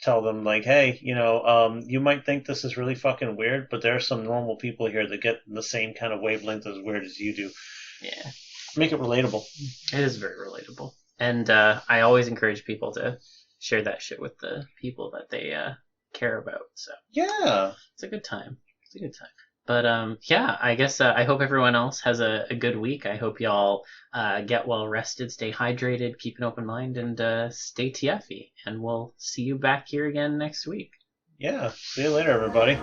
tell them like, hey, you might think this is really fucking weird, but there are some normal people here that get the same kind of wavelength as weird as you do. Yeah. Make it relatable. It is very relatable. And I always encourage people to share that shit with the people that they care about. So yeah, it's a good time. It's a good time. But yeah, I guess I hope everyone else has a good week. I hope y'all get well rested, stay hydrated, keep an open mind, and stay TFy. And we'll see you back here again next week. Yeah. See you later, everybody.